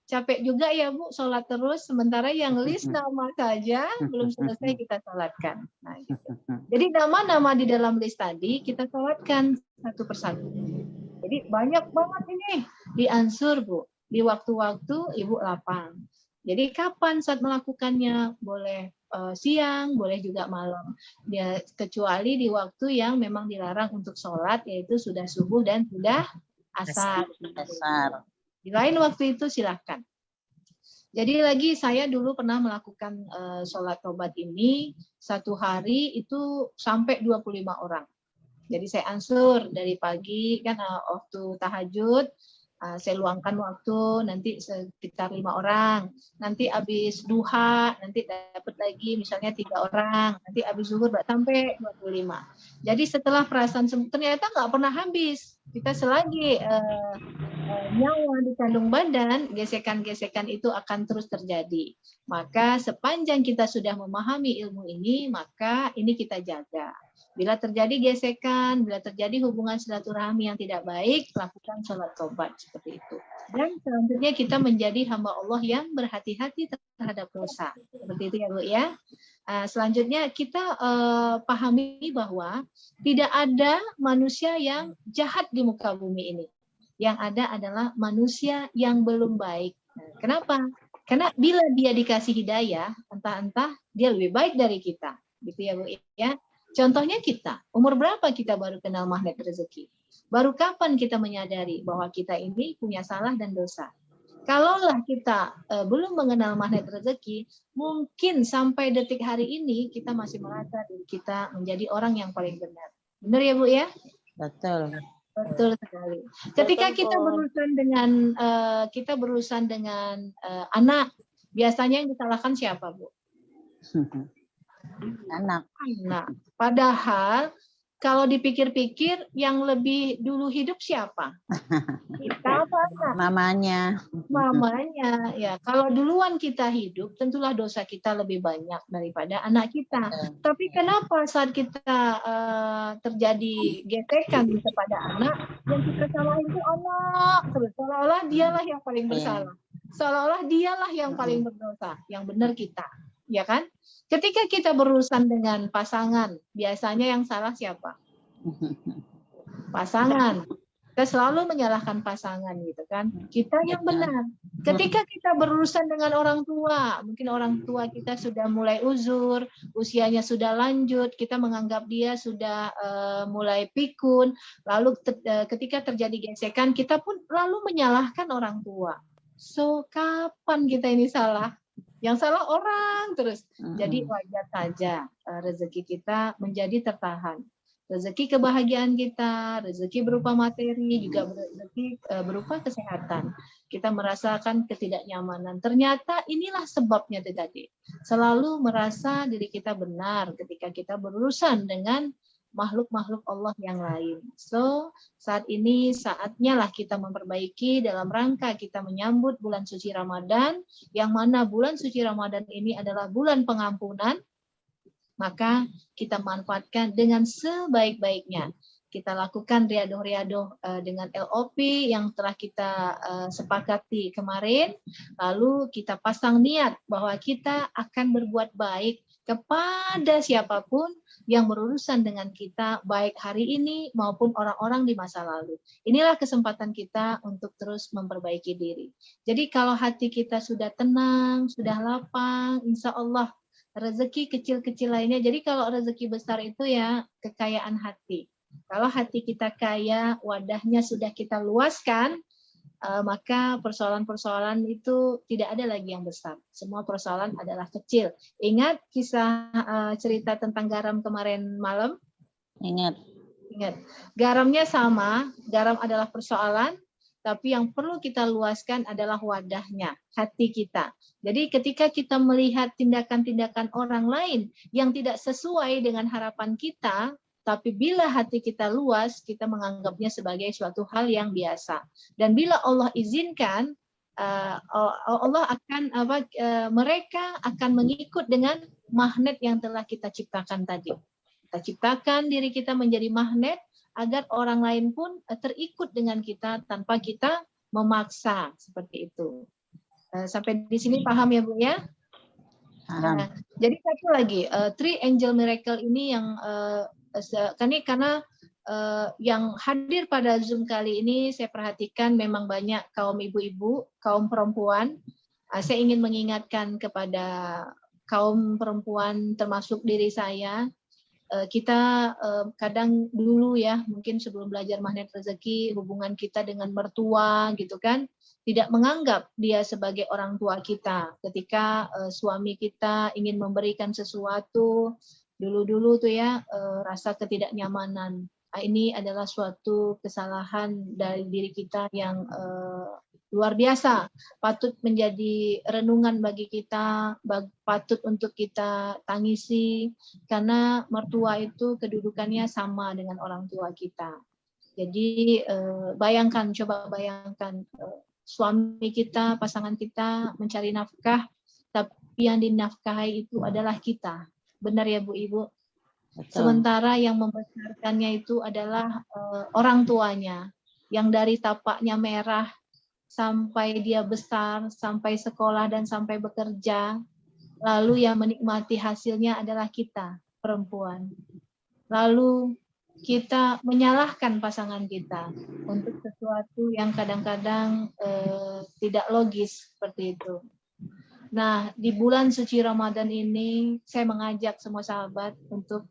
capek juga ya Bu, sholat terus, sementara yang list nama saja belum selesai kita sholatkan. Nah, gitu. Jadi nama-nama di dalam list tadi kita sholatkan satu persatu. Jadi banyak banget ini diansur Bu, di waktu-waktu Ibu lapang. Jadi kapan saat melakukannya? Boleh siang, boleh juga malam. Ya, kecuali di waktu yang memang dilarang untuk sholat, yaitu sudah subuh dan sudah asar. Di lain waktu itu silahkan. Jadi lagi saya dulu pernah melakukan sholat taubat ini, satu hari itu sampai 25 orang. Jadi saya ansur dari pagi, kan waktu tahajud, saya luangkan waktu, nanti sekitar 5 orang. Nanti habis duha, nanti dapat lagi misalnya 3 orang. Nanti habis zuhur sampai 25. Jadi setelah perasaan ternyata nggak pernah habis. Kita selagi nyawa di kandung badan, gesekan-gesekan itu akan terus terjadi. Maka sepanjang kita sudah memahami ilmu ini, maka ini kita jaga. Bila terjadi gesekan, bila terjadi hubungan silaturahmi yang tidak baik, lakukan sholat taubat seperti itu. Dan selanjutnya kita menjadi hamba Allah yang berhati-hati terhadap dosa. Seperti itu ya Bu ya. Selanjutnya kita pahami bahwa tidak ada manusia yang jahat di muka bumi ini. Yang ada adalah manusia yang belum baik. Kenapa? Karena bila dia dikasih hidayah, entah-entah dia lebih baik dari kita. Gitu ya Bu ya. Contohnya kita, umur berapa kita baru kenal magnet rezeki? Baru kapan kita menyadari bahwa kita ini punya salah dan dosa? Kalaulah kita belum mengenal magnet rezeki, mungkin sampai detik hari ini kita masih merasa diri kita menjadi orang yang paling benar. Benar ya Bu ya? Betul. Betul sekali. Ketika kita berurusan dengan anak, biasanya yang disalahkan siapa Bu? Anak. Padahal kalau dipikir-pikir yang lebih dulu hidup siapa? Kita apa anak? Mamanya. Ya, kalau duluan kita hidup, tentulah dosa kita lebih banyak daripada anak kita. Tapi kenapa saat kita terjadi gesekan kepada anak, yang kita salahin itu anak terus, seolah-olah dialah yang paling bersalah, seolah-olah dialah yang paling berdosa, yang benar kita. Ya kan? Ketika kita berurusan dengan pasangan, biasanya yang salah siapa? Pasangan. Kita selalu menyalahkan pasangan gitu kan. Kita yang benar. Ketika kita berurusan dengan orang tua, mungkin orang tua kita sudah mulai uzur, usianya sudah lanjut, kita menganggap dia sudah mulai pikun, lalu ketika terjadi gesekan, kita pun lalu menyalahkan orang tua. So, kapan kita ini salah? Yang salah orang terus. Jadi wajar saja rezeki kita menjadi tertahan. Rezeki kebahagiaan kita, rezeki berupa materi, juga rezeki berupa kesehatan. Kita merasakan ketidaknyamanan. Ternyata inilah sebabnya tadi. Selalu merasa diri kita benar ketika kita berurusan dengan makhluk-makhluk Allah yang lain. So, saat ini saatnya lah kita memperbaiki dalam rangka kita menyambut bulan suci Ramadan, yang mana bulan suci Ramadan ini adalah bulan pengampunan, maka kita manfaatkan dengan sebaik-baiknya. Kita lakukan riadoh-riadoh dengan LOP yang telah kita sepakati kemarin, lalu kita pasang niat bahwa kita akan berbuat baik kepada siapapun yang berurusan dengan kita, baik hari ini maupun orang-orang di masa lalu. Inilah kesempatan kita untuk terus memperbaiki diri. Jadi kalau hati kita sudah tenang, sudah lapang, insya Allah rezeki kecil-kecil lainnya. Jadi kalau rezeki besar itu ya kekayaan hati. Kalau hati kita kaya, wadahnya sudah kita luaskan, maka persoalan-persoalan itu tidak ada lagi yang besar. Semua persoalan adalah kecil. Ingat kisah cerita tentang garam kemarin malam? Ingat. Ingat. Garamnya sama, garam adalah persoalan, tapi yang perlu kita luaskan adalah wadahnya, hati kita. Jadi ketika kita melihat tindakan-tindakan orang lain yang tidak sesuai dengan harapan kita, tapi bila hati kita luas, kita menganggapnya sebagai suatu hal yang biasa. Dan bila Allah izinkan, Allah akan mereka akan mengikut dengan magnet yang telah kita ciptakan tadi. Kita ciptakan diri kita menjadi magnet agar orang lain pun terikut dengan kita tanpa kita memaksa, seperti itu. Sampai di sini paham ya Bu ya? Nah, jadi satu lagi, Three Angel Miracle ini yang karena yang hadir pada Zoom kali ini saya perhatikan memang banyak kaum ibu-ibu, kaum perempuan. Saya ingin mengingatkan kepada kaum perempuan termasuk diri saya, kita kadang dulu ya, mungkin sebelum belajar magnet rezeki, hubungan kita dengan mertua gitu kan, tidak menganggap dia sebagai orang tua kita. Ketika suami kita ingin memberikan sesuatu, dulu-dulu tuh ya, rasa ketidaknyamanan. Ini adalah suatu kesalahan dari diri kita yang luar biasa, patut menjadi renungan bagi kita, patut untuk kita tangisi, karena mertua itu kedudukannya sama dengan orang tua kita. Jadi bayangkan, coba bayangkan, suami kita, pasangan kita mencari nafkah, tapi yang dinafkahi itu adalah kita. Benar ya Bu Ibu? Sementara yang membesarkannya itu adalah orang tuanya, yang dari tapaknya merah, sampai dia besar, sampai sekolah dan sampai bekerja, lalu yang menikmati hasilnya adalah kita, perempuan. Lalu kita menyalahkan pasangan kita untuk sesuatu yang kadang-kadang tidak logis seperti itu. Nah, di bulan suci Ramadan ini, saya mengajak semua sahabat untuk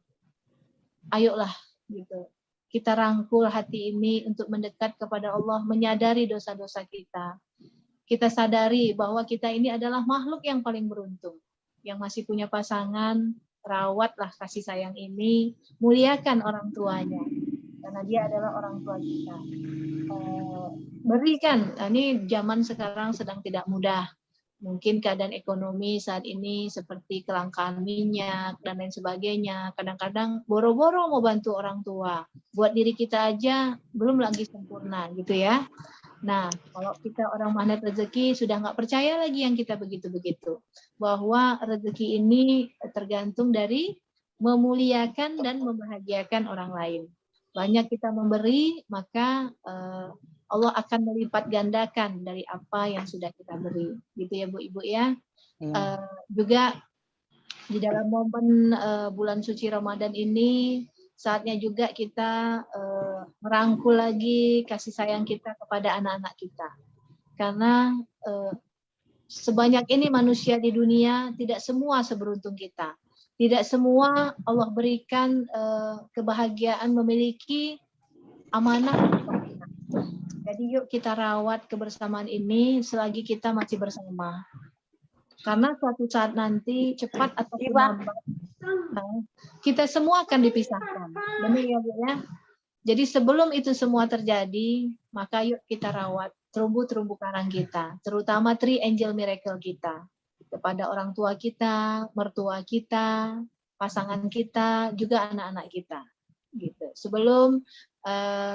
ayolah gitu. Kita rangkul hati ini untuk mendekat kepada Allah, menyadari dosa-dosa kita. Kita sadari bahwa kita ini adalah makhluk yang paling beruntung. Yang masih punya pasangan, rawatlah kasih sayang ini, muliakan orang tuanya. Karena dia adalah orang tua kita. Berikan, ini zaman sekarang sedang tidak mudah. Mungkin keadaan ekonomi saat ini seperti kelangkaan minyak dan lain sebagainya. Kadang-kadang boro-boro mau bantu orang tua. Buat diri kita aja belum lagi sempurna gitu ya. Nah, kalau kita orang magnet rezeki sudah nggak percaya lagi yang kita begitu-begitu. Bahwa rezeki ini tergantung dari memuliakan dan membahagiakan orang lain. Banyak kita memberi, maka Allah akan melipat gandakan dari apa yang sudah kita beri, gitu ya Bu Ibu ya. Juga di dalam momen bulan suci Ramadan ini, saatnya juga kita merangkul lagi kasih sayang kita kepada anak-anak kita. Karena sebanyak ini manusia di dunia, tidak semua seberuntung kita. Tidak semua Allah berikan kebahagiaan memiliki amanah. Jadi yuk kita rawat kebersamaan ini selagi kita masih bersama. Karena suatu saat nanti cepat atau lambat kita semua akan dipisahkan. Benar ya Bu ya? Jadi sebelum itu semua terjadi, maka yuk kita rawat terumbu-terumbu karang kita, terutama Three Angel Miracle kita. Kepada orang tua kita, mertua kita, pasangan kita, juga anak-anak kita. Gitu. Sebelum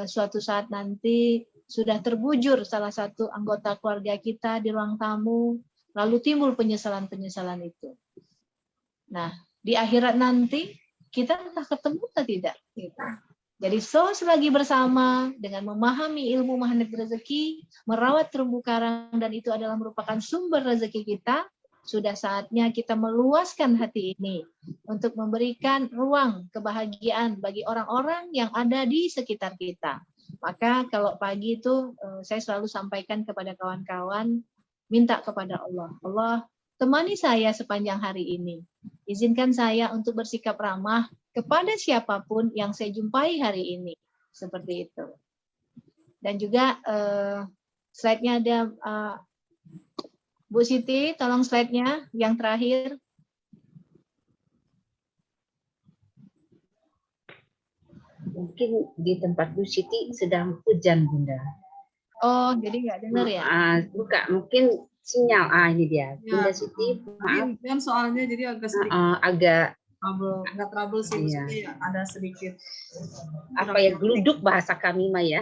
suatu saat nanti sudah terbujur salah satu anggota keluarga kita di ruang tamu, lalu timbul penyesalan-penyesalan itu. Nah, di akhirat nanti kita entah ketemu atau tidak. Gitu. Jadi selagi bersama dengan memahami ilmu magnet rezeki, merawat terumbu karang, dan itu adalah merupakan sumber rezeki kita, sudah saatnya kita meluaskan hati ini untuk memberikan ruang kebahagiaan bagi orang-orang yang ada di sekitar kita. Maka kalau pagi itu saya selalu sampaikan kepada kawan-kawan, minta kepada Allah, Allah temani saya sepanjang hari ini. Izinkan saya untuk bersikap ramah kepada siapapun yang saya jumpai hari ini. Seperti itu. Dan juga slide-nya ada Bu Siti, tolong slide-nya yang terakhir. Mungkin di tempat Bu Siti sedang hujan, Bunda. Oh, jadi nggak dengar ya? Buka, mungkin sinyal. Ini dia. Bunda Siti, maaf. Kan soalnya jadi agak sedikit Agak nggak trouble sih, maksudnya ya ada sedikit apa ya, geluduk bahasa kami mah ya.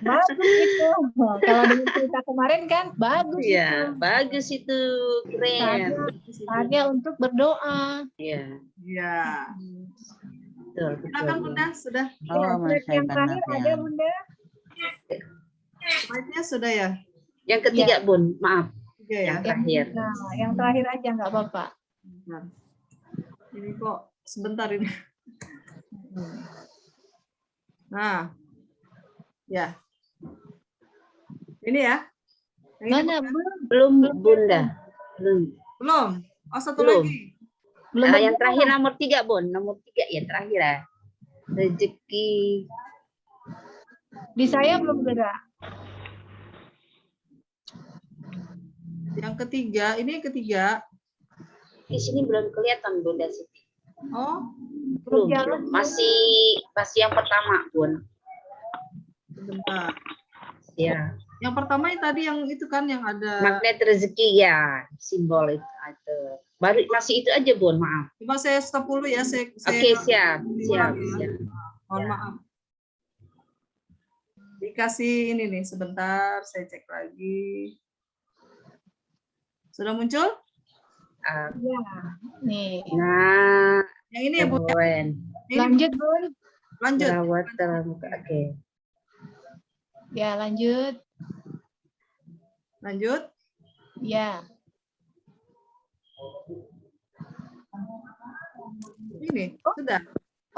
Bagus itu. Kalau dengan cerita kemarin kan bagus Iya, itu. bagus itu, keren. Saatnya untuk berdoa. Iya. Iya. Betul, Silakan Bunda, sudah. Slide yang terakhir ada Bunda. Slide-nya sudah ya? Yang ketiga, Bun, maaf. Tiga ya. Yang terakhir. Nah, yang terakhir aja nggak apa-apa. Ini kok sebentar ini. Nah, ya. Ini ya. Yang ini Mana belum, Bunda? belum. Oh, satu Belum. lagi. Yang terakhir nomor 3, Bun. Nomor 3 ya terakhir ya. Rezeki. Di saya belum gerak. Yang ketiga, ini yang ketiga. Di sini belum kelihatan, Bunda Siti. Oh, Belum. Masih yang pertama, Bun. sebentar. Ya. Yang pertama tadi yang itu kan yang ada Magnet rezeki ya, simbol itu ada. Baru masih itu aja, Bun, maaf. Coba saya stop dulu ya. Oke, siap. Mohon maaf. Dikasih ini nih, sebentar saya cek lagi. Sudah muncul? Ya, nih. Nah, yang ini ya, Bu. Lanjut, Bun. Lanjut. Rawat dalam muka. Oke. Ya, lanjut. Lanjut. Ya. Ini, sudah.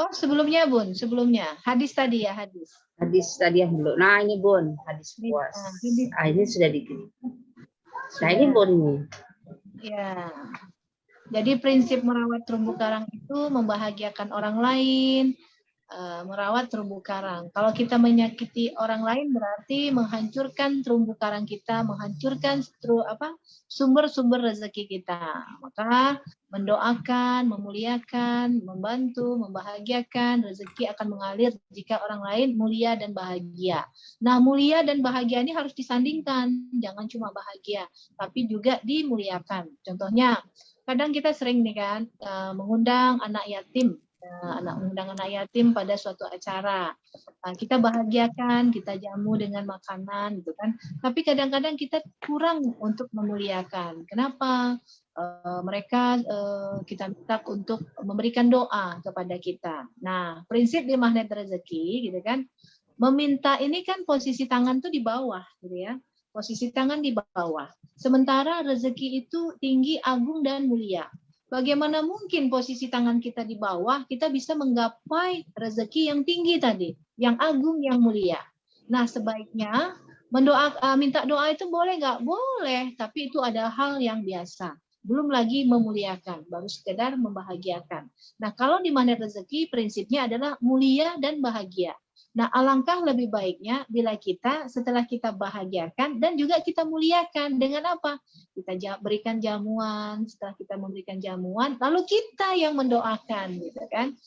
Oh, sebelumnya, Bun. Sebelumnya. Hadis tadi ya, hadis. Hadis tadi yang belum. Nah, ini, Bun. Hadis puas. Ini sudah dikit. Nah, ini, Bun. Ya. Jadi prinsip merawat terumbu karang itu membahagiakan orang lain, merawat terumbu karang. Kalau kita menyakiti orang lain berarti menghancurkan terumbu karang kita, menghancurkan sumber-sumber rezeki kita. Maka mendoakan, memuliakan, membantu, membahagiakan, rezeki akan mengalir jika orang lain mulia dan bahagia. Nah, mulia dan bahagia ini harus disandingkan, jangan cuma bahagia, tapi juga dimuliakan. Contohnya, kadang kita sering nih kan mengundang anak yatim. Mengundang anak yatim pada suatu acara. Kita bahagiakan, kita jamu dengan makanan gitu kan. Tapi kadang-kadang kita kurang untuk memuliakan. Kenapa? Mereka kita minta untuk memberikan doa kepada kita. Nah, prinsip di magnet rezeki gitu kan. Meminta ini kan posisi tangan tuh di bawah gitu ya. Posisi tangan di bawah. Sementara rezeki itu tinggi, agung dan mulia. Bagaimana mungkin posisi tangan kita di bawah, kita bisa menggapai rezeki yang tinggi tadi, yang agung, yang mulia. Nah, sebaiknya minta doa itu boleh nggak? Boleh, tapi itu ada hal yang biasa. Belum lagi memuliakan, baru sekedar membahagiakan. Nah, kalau di magnet rezeki, prinsipnya adalah mulia dan bahagia. Nah, alangkah lebih baiknya bila kita setelah kita bahagiakan dan juga kita muliakan dengan apa? Kita berikan jamuan, setelah kita memberikan jamuan, lalu kita yang mendoakan, gitu kan?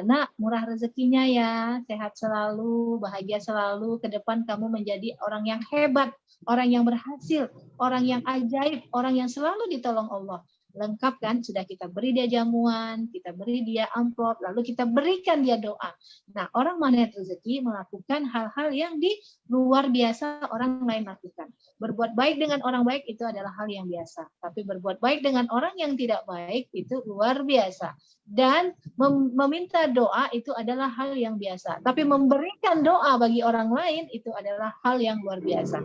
Nak, murah rezekinya ya, sehat selalu, bahagia selalu, ke depan kamu menjadi orang yang hebat, orang yang berhasil, orang yang ajaib, orang yang selalu ditolong Allah. Lengkap kan, sudah kita beri dia jamuan, kita beri dia amplop, lalu kita berikan dia doa. Nah, orang magnet rezeki melakukan hal-hal yang di luar biasa orang lain lakukan. Berbuat baik dengan orang baik itu adalah hal yang biasa, tapi berbuat baik dengan orang yang tidak baik itu luar biasa. Dan meminta doa itu adalah hal yang biasa, tapi memberikan doa bagi orang lain itu adalah hal yang luar biasa.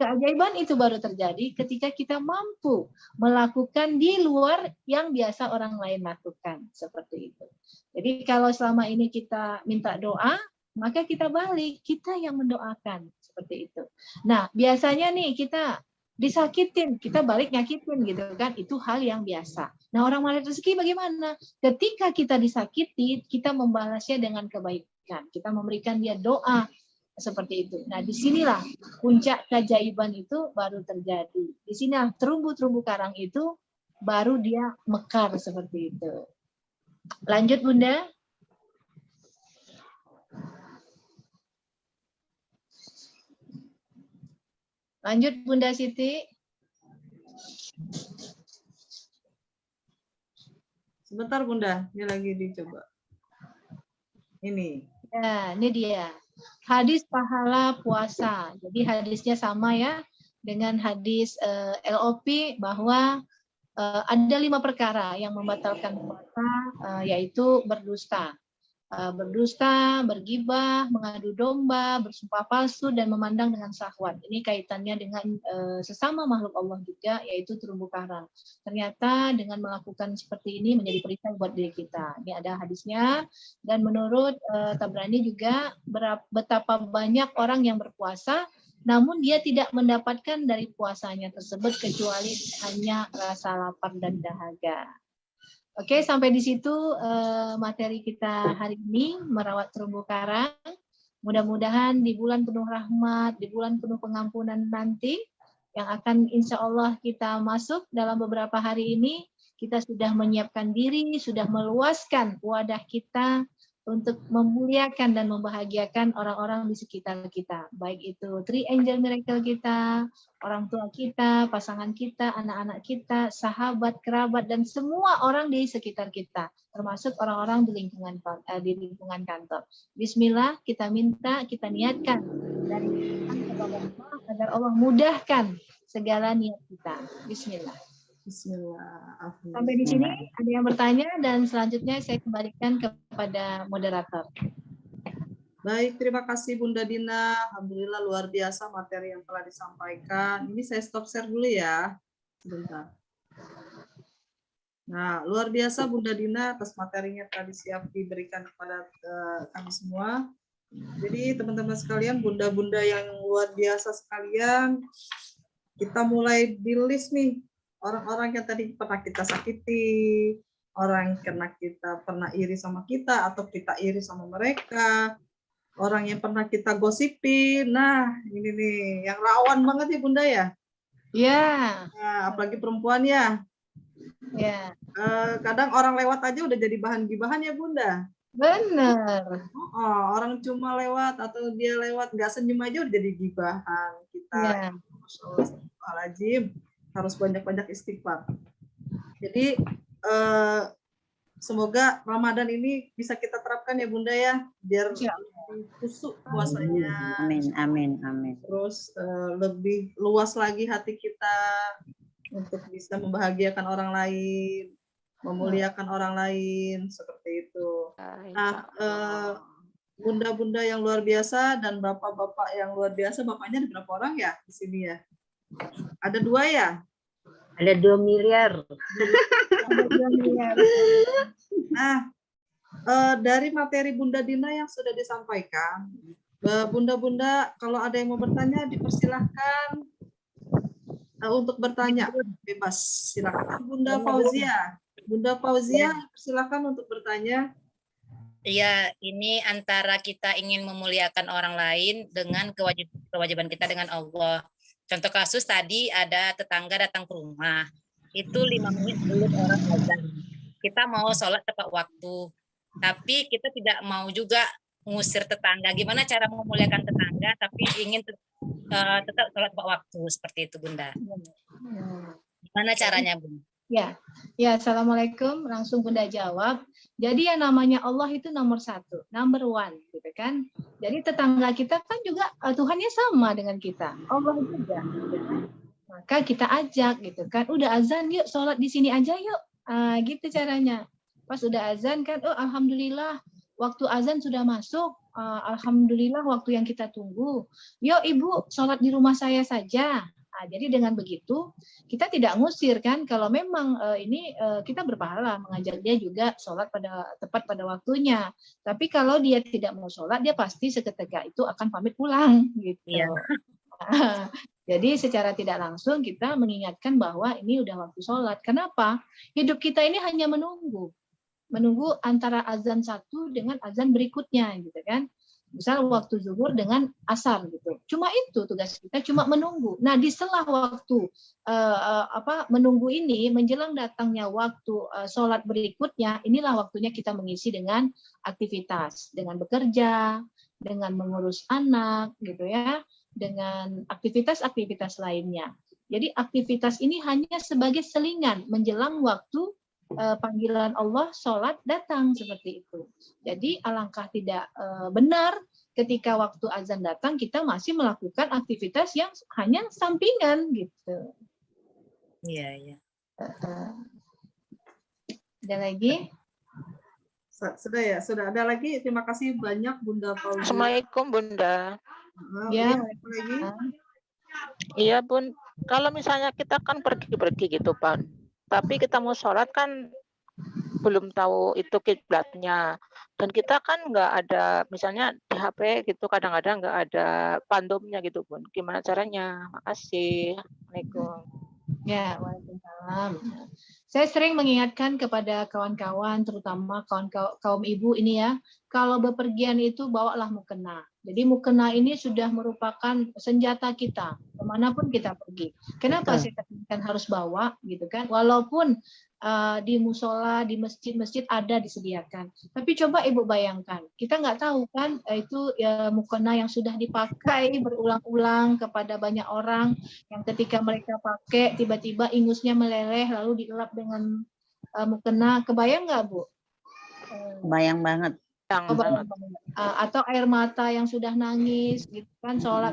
Keajaiban itu baru terjadi ketika kita mampu melakukan di luar yang biasa orang lain lakukan. Seperti itu. Jadi kalau selama ini kita minta doa, maka kita balik, kita yang mendoakan. Seperti itu. Nah, biasanya nih kita disakitin, kita balik nyakitin gitu kan, itu hal yang biasa. Nah, orang melihat rezeki bagaimana? Ketika kita disakiti, kita membalasnya dengan kebaikan. Kita memberikan dia doa seperti itu. Nah, disinilah puncak keajaiban itu baru terjadi. Di sinilah terumbu-terumbu karang itu baru dia mekar seperti itu. Lanjut, Bunda. Lanjut, Bunda Siti. Sebentar Bunda, ini lagi dicoba. Ini. Ya, ini dia. Hadis pahala puasa. Jadi hadisnya sama ya dengan hadis LOP bahwa ada 5 perkara yang membatalkan puasa, yaitu berdusta. Berdusta, bergibah, mengadu domba, bersumpah palsu, dan memandang dengan syahwat. Ini kaitannya dengan sesama makhluk Allah juga, yaitu terumbu karang. Ternyata dengan melakukan seperti ini menjadi perisai buat diri kita. Ini ada hadisnya, dan menurut Tabrani juga betapa banyak orang yang berpuasa, namun dia tidak mendapatkan dari puasanya tersebut kecuali hanya rasa lapar dan dahaga. Oke, sampai di situ materi kita hari ini, merawat terumbu karang. Mudah-mudahan di bulan penuh rahmat, di bulan penuh pengampunan nanti, yang akan insya Allah kita masuk dalam beberapa hari ini, kita sudah menyiapkan diri, sudah meluaskan wadah kita untuk memuliakan dan membahagiakan orang-orang di sekitar kita. Baik itu Three Angel Miracle kita, orang tua kita, pasangan kita, anak-anak kita, sahabat, kerabat, dan semua orang di sekitar kita, termasuk orang-orang di lingkungan kantor. Bismillah, kita minta, kita niatkan dari kepada Allah agar Allah mudahkan segala niat kita. Bismillah. Bismillah. Sampai di sini ada yang bertanya dan selanjutnya saya kembalikan kepada moderator. Baik, terima kasih Bunda Dina. Alhamdulillah luar biasa materi yang telah disampaikan. Ini saya stop share dulu ya. Sebentar. Nah, luar biasa Bunda Dina atas materinya tadi siap diberikan kepada kami semua. Jadi teman-teman sekalian, bunda-bunda yang luar biasa sekalian, kita mulai di list nih orang-orang yang tadi pernah kita sakiti, orang yang kita pernah iri sama kita atau kita iri sama mereka, orang yang pernah kita gosipin. Nah, ini nih yang rawan banget ya Bunda ya. Ya. Nah, apalagi perempuan ya. Ya. Kadang orang lewat aja udah jadi bahan gibahan ya Bunda. Benar. Orang cuma lewat atau dia lewat nggak senyum aja udah jadi gibahan kita. Ya. Astagfirullahaladzim. Harus banyak-banyak istighfar. Jadi semoga Ramadan ini bisa kita terapkan ya Bunda ya, biar kusuk puasanya. Amin, amin, amin. Terus lebih luas lagi hati kita untuk bisa membahagiakan orang lain, memuliakan orang lain, seperti itu. Nah, bunda-bunda yang luar biasa dan bapak-bapak yang luar biasa, bapaknya ada berapa orang ya di sini ya? Ada 2 ya? Ada 2 miliar. Ada 2 miliar. Nah, dari materi Bunda Dina yang sudah disampaikan, bunda-bunda kalau ada yang mau bertanya dipersilahkan untuk bertanya, bebas. Silakan Bunda Fauzia. Bunda Fauzia, silakan untuk bertanya. Ya, ini antara kita ingin memuliakan orang lain dengan kewajiban kita dengan Allah. Contoh kasus tadi ada tetangga datang ke rumah, itu 5 menit sebelum orang azan. Kita mau sholat tepat waktu, tapi kita tidak mau juga ngusir tetangga. Gimana cara memuliakan tetangga, tapi ingin tetap sholat tepat waktu, seperti itu Bunda. Gimana caranya Bunda? Ya, Assalamualaikum. Langsung Bunda jawab. Jadi yang namanya Allah itu nomor 1, number 1, gitu kan. Jadi tetangga kita kan juga Tuhannya sama dengan kita, Allah juga. Gitu kan? Maka kita ajak, gitu kan. Udah azan, yuk sholat di sini aja yuk. Gitu caranya. Pas udah azan kan, oh alhamdulillah waktu azan sudah masuk. Alhamdulillah waktu yang kita tunggu. Yuk ibu sholat di rumah saya saja. Jadi dengan begitu kita tidak ngusir kan, kalau memang ini kita berpahala mengajak dia juga sholat tepat pada waktunya. Tapi kalau dia tidak mau sholat, dia pasti seketika itu akan pamit pulang gitu. Ya. Jadi secara tidak langsung kita mengingatkan bahwa ini udah waktu sholat. Kenapa? Hidup kita ini hanya menunggu antara azan satu dengan azan berikutnya, gitu kan? Misal waktu zuhur dengan asar gitu. Cuma itu tugas kita, cuma menunggu. Nah, di sela waktu menunggu ini, menjelang datangnya waktu sholat berikutnya, inilah waktunya kita mengisi dengan aktivitas, dengan bekerja, dengan mengurus anak, gitu ya, dengan aktivitas-aktivitas lainnya. Jadi aktivitas ini hanya sebagai selingan menjelang waktu panggilan Allah sholat datang, seperti itu. Jadi alangkah tidak benar ketika waktu azan datang kita masih melakukan aktivitas yang hanya sampingan gitu. Iya, iya. Ada lagi? Sudah ya, sudah ada lagi. Terima kasih banyak Bunda Fauzia. Assalamualaikum Bunda. Ya, lagi. Iya Bun, kalau misalnya kita kan pergi-pergi gitu Pan, tapi kita mau sholat kan belum tahu itu kiblatnya, dan kita kan nggak ada, misalnya di HP gitu kadang-kadang nggak ada pandomnya gitu Bun, gimana caranya? Makasih. Assalamualaikum. Ya, waalaikumsalam. Saya sering mengingatkan kepada kawan-kawan, terutama kaum ibu ini ya, kalau bepergian itu bawalah mukena. Jadi mukena ini sudah merupakan senjata kita kemanapun kita pergi. Kenapa saya katakan harus bawa, gitu kan? Walaupun di musola, di masjid-masjid ada disediakan. Tapi coba ibu bayangkan, kita nggak tahu kan itu ya, mukena yang sudah dipakai berulang-ulang kepada banyak orang, yang ketika mereka pakai tiba-tiba ingusnya meleleh lalu dielap dengan mukena. Kebayang nggak Bu? Bayang banget. Atau air mata yang sudah nangis, gitu kan, sholat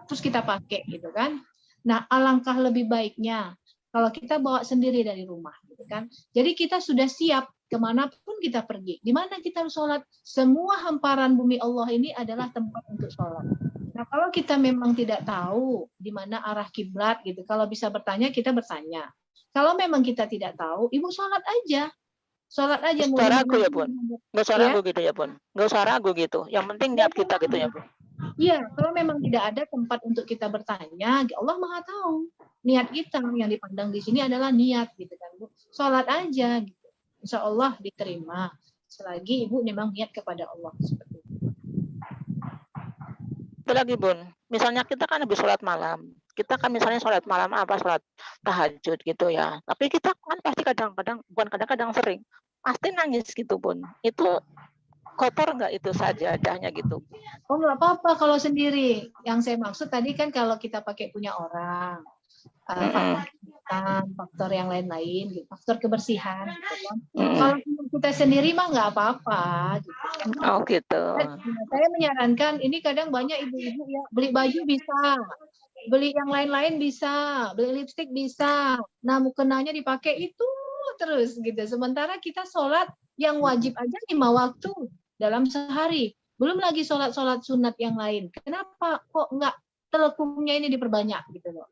terus kita pakai, gitu kan? Nah, alangkah lebih baiknya kalau kita bawa sendiri dari rumah, gitu kan? Jadi kita sudah siap kemanapun kita pergi. Di mana kita harus sholat? Semua hamparan bumi Allah ini adalah tempat untuk sholat. Nah, kalau kita memang tidak tahu di mana arah kiblat, gitu, kalau bisa bertanya, kita bertanya. Kalau memang kita tidak tahu, ibu sholat aja. Sholat aja. Nggak usah ragu ya Bun, nggak usah ragu gitu ya Bun, nggak usah ragu gitu. Yang penting niat kita gitu ya Bun. Iya, kalau memang tidak ada tempat untuk kita bertanya, Allah Maha tahu niat kita. Yang dipandang di sini adalah niat, gitu kan Bu. Sholat aja, gitu. Insya Allah diterima selagi ibu memang niat kepada Allah, seperti itu. Itu lagi Bun, misalnya kita kan habis sholat malam, kita kan misalnya sholat malam apa, sholat tahajud gitu ya, tapi kita kan pasti kadang-kadang, bukan kadang-kadang, sering pasti nangis gitu Bun. Itu kotor nggak itu sajadahnya gitu? Oh, nggak apa-apa kalau sendiri. Yang saya maksud tadi kan kalau kita pakai punya orang, faktor yang lain-lain, gitu. Faktor kebersihan, gitu kan. Kalau kita sendiri mah nggak apa-apa. Gitu. Oh gitu. Saya menyarankan, ini kadang banyak ibu-ibu ya, beli baju bisa, beli yang lain-lain bisa, beli lipstik bisa. Nah, mukenanya dipakai itu terus gitu. Sementara kita sholat yang wajib aja 5 waktu dalam sehari. Belum lagi sholat-sholat sunat yang lain. Kenapa kok nggak telekungnya ini diperbanyak gitu loh.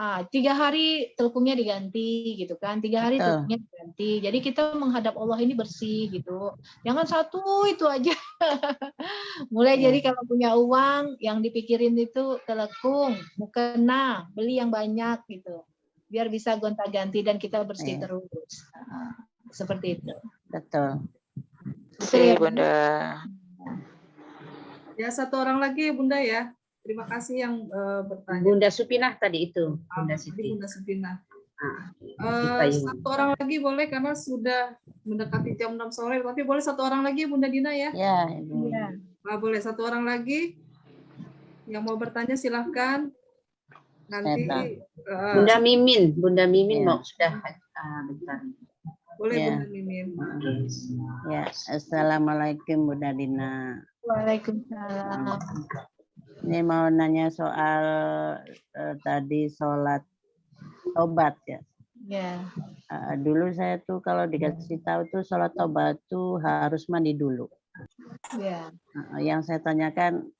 3 hari telekungnya diganti gitu kan. 3 hari telekungnya diganti. Jadi kita menghadap Allah ini bersih gitu. Jangan satu itu aja. Mulai jadi kalau punya uang yang dipikirin itu telekung, mukena, beli yang banyak gitu. Biar bisa gonta-ganti dan kita bersih terus. Seperti itu. Betul. Oke, Bunda. Ya, satu orang lagi Bunda ya. Terima kasih yang bertanya. Bunda Supinah tadi itu. Bunda Siti. Bunda Supinah. Kita Satu orang lagi boleh karena sudah mendekati jam 6 sore. Tapi boleh satu orang lagi Bunda Dina ya? Ya. Boleh satu orang lagi yang mau bertanya silahkan. Nanti Bunda Mimin mau sudah bentar. Boleh Ya. Bunda Mimin. Ya, assalamualaikum Bunda Dina. Waalaikumsalam. Ini mau nanya soal tadi sholat tobat ya. Ya. Dulu saya tuh kalau dikasih tahu tuh sholat tobat tuh harus mandi dulu. Ya. Yang saya tanyakan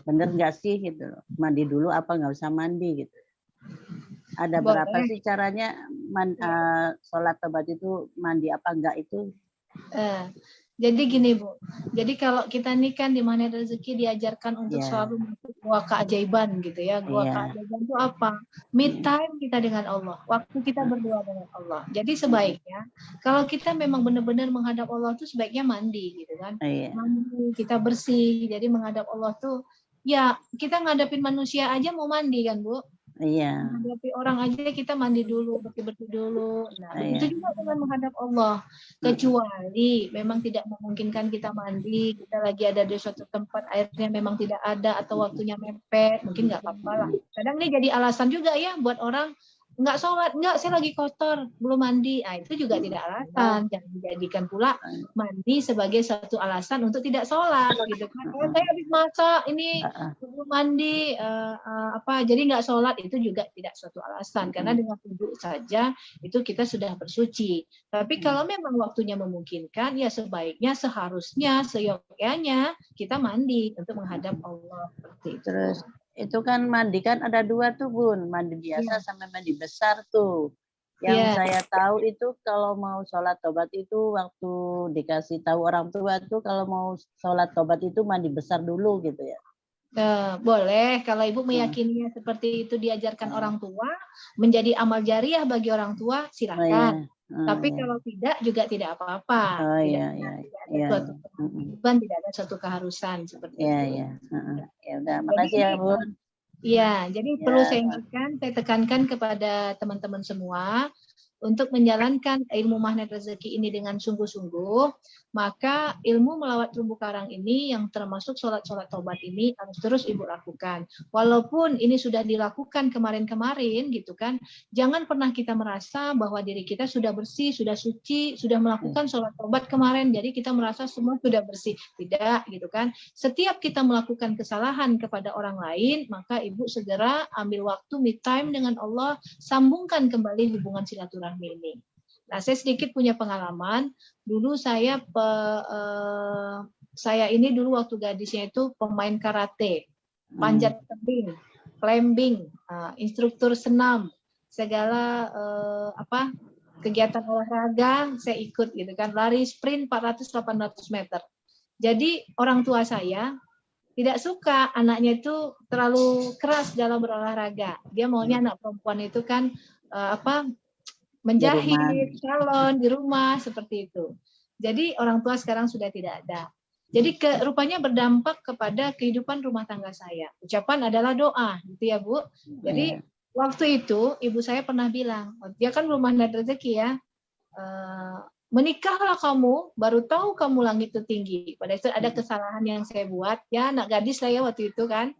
bener nggak sih gitu loh, mandi dulu apa nggak usah mandi gitu. Ada berapa sih caranya sholat tobat itu mandi apa enggak itu? Jadi gini Bu, jadi kalau kita nih kan di Magnet Rezeki diajarkan untuk selalu masuk gua keajaiban gitu ya. Gua keajaiban itu apa? Me time kita dengan Allah, waktu kita berdua dengan Allah. Jadi sebaiknya kalau kita memang benar-benar menghadap Allah tuh sebaiknya mandi gitu kan. Mandi, kita bersih. Jadi menghadap Allah tuh ya kita ngadapin manusia aja mau mandi kan Bu. Menghadapi orang aja kita mandi dulu, bersih-bersih dulu. Nah, begitu juga dengan menghadap Allah. Kecuali memang tidak memungkinkan kita mandi, kita lagi ada di suatu tempat airnya memang tidak ada atau waktunya mepet, mungkin nggak apa-apa lah. Kadang ini jadi alasan juga ya buat orang nggak sholat, nggak saya lagi kotor, belum mandi. Nah, itu juga tidak alasan. Jangan dijadikan pula mandi sebagai satu alasan untuk tidak sholat gitu kan. Saya habis masak ini belum mandi jadi nggak sholat, itu juga tidak suatu alasan karena dengan duduk saja itu kita sudah bersuci. Tapi kalau memang waktunya memungkinkan ya sebaiknya seharusnya seyogyanya kita mandi untuk menghadap Allah seperti itu. Terus itu kan mandi kan ada dua tuh Bun, mandi biasa sama mandi besar tuh. Yang saya tahu itu kalau mau sholat tobat itu waktu dikasih tahu orang tua tuh kalau mau sholat tobat itu mandi besar dulu gitu ya. Boleh kalau Ibu meyakininya seperti itu diajarkan orang tua, menjadi amal jariah bagi orang tua, silakan. Tapi kalau tidak juga tidak apa-apa. Tidak ada suatu keharusan seperti itu. Ya udah, makasih ya Bu. Iya, jadi perlu saya ingatkan, saya tekankan kepada teman-teman semua untuk menjalankan ilmu Magnet Rezeki ini dengan sungguh-sungguh, maka ilmu melawat terumbu karang ini yang termasuk sholat-sholat tobat ini harus terus Ibu lakukan. Walaupun ini sudah dilakukan kemarin-kemarin gitu kan, jangan pernah kita merasa bahwa diri kita sudah bersih, sudah suci, sudah melakukan sholat tobat kemarin, jadi kita merasa semua sudah bersih. Tidak gitu kan. Setiap kita melakukan kesalahan kepada orang lain, maka Ibu segera ambil waktu me time dengan Allah, sambungkan kembali hubungan silaturahmi ini. Nah, saya sedikit punya pengalaman. Dulu saya ini dulu waktu gadisnya itu pemain karate, panjat tebing, climbing, instruktur senam, segala kegiatan olahraga saya ikut gitu kan, lari sprint 400-800 meter. Jadi orang tua saya tidak suka anaknya itu terlalu keras dalam berolahraga. Dia maunya anak perempuan itu kan menjahit, salon di rumah seperti itu. Jadi orang tua sekarang sudah tidak ada. Jadi rupanya berdampak kepada kehidupan rumah tangga saya. Ucapan adalah doa, gitu ya Bu. Jadi waktu itu ibu saya pernah bilang, dia kan belum Magnet Rezeki ya, menikahlah kamu, baru tahu kamu langit itu tinggi. Pada itu ada kesalahan yang saya buat, ya anak gadis saya waktu itu kan,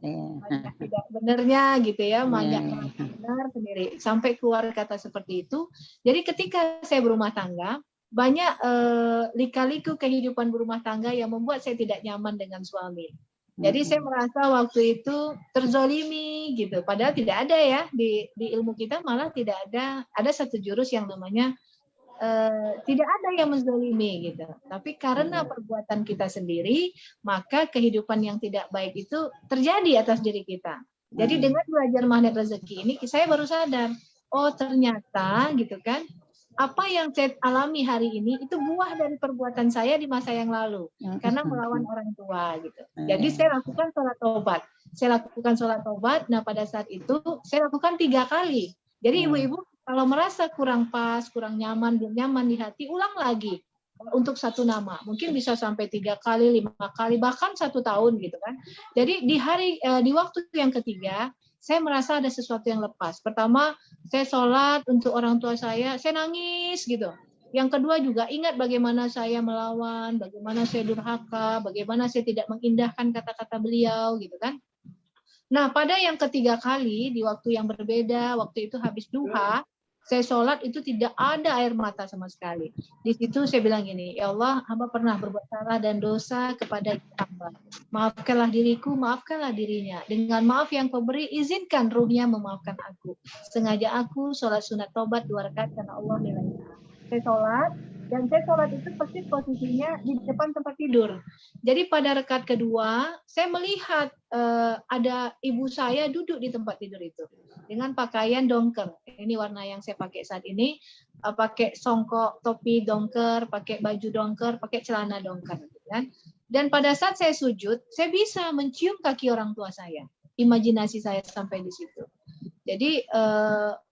tidak benernya gitu ya, banyak benar sendiri. Sampai keluar kata seperti itu. Jadi ketika saya berumah tangga, banyak lika-liku kehidupan berumah tangga yang membuat saya tidak nyaman dengan suami. Jadi saya merasa waktu itu terzolimi gitu. Padahal tidak ada ya di ilmu kita, malah tidak ada satu jurus yang namanya tidak ada yang menzalimi gitu. Tapi karena perbuatan kita sendiri, maka kehidupan yang tidak baik itu terjadi atas diri kita. Jadi dengan belajar Magnet Rezeki ini, saya baru sadar, oh ternyata gitu kan, apa yang saya alami hari ini itu buah dari perbuatan saya di masa yang lalu, karena melawan orang tua gitu. Jadi saya lakukan sholat tobat. Saya lakukan sholat tobat. Nah pada saat itu saya lakukan 3 kali. Jadi ibu-ibu kalau merasa kurang pas, kurang nyaman, belum nyaman di hati, ulang lagi untuk satu nama. Mungkin bisa sampai 3 kali, 5 kali, bahkan 1 tahun gitu kan. Jadi di waktu yang ketiga, saya merasa ada sesuatu yang lepas. Pertama, saya sholat untuk orang tua saya nangis gitu. Yang kedua juga ingat bagaimana saya melawan, bagaimana saya durhaka, bagaimana saya tidak mengindahkan kata-kata beliau gitu kan. Nah, pada yang ketiga kali, di waktu yang berbeda, waktu itu habis duha, saya sholat itu tidak ada air mata sama sekali. Di situ saya bilang gini, ya Allah, hamba pernah berbuat salah dan dosa kepada hamba. Maafkanlah diriku, maafkanlah dirinya. Dengan maaf yang kau beri, izinkan ruhnya memaafkan aku. Sengaja aku sholat sunat tobat 2 rakaat karena Allah nilainya. Saya sholat, dan saya sholat itu persis posisinya di depan tempat tidur. Jadi pada rakaat kedua, saya melihat ada ibu saya duduk di tempat tidur itu dengan pakaian dongker. Ini warna yang saya pakai saat ini. pakai songkok, topi dongker, pakai baju dongker, pakai celana dongker, kan? Dan pada saat saya sujud, saya bisa mencium kaki orang tua saya. Imajinasi saya sampai di situ. Jadi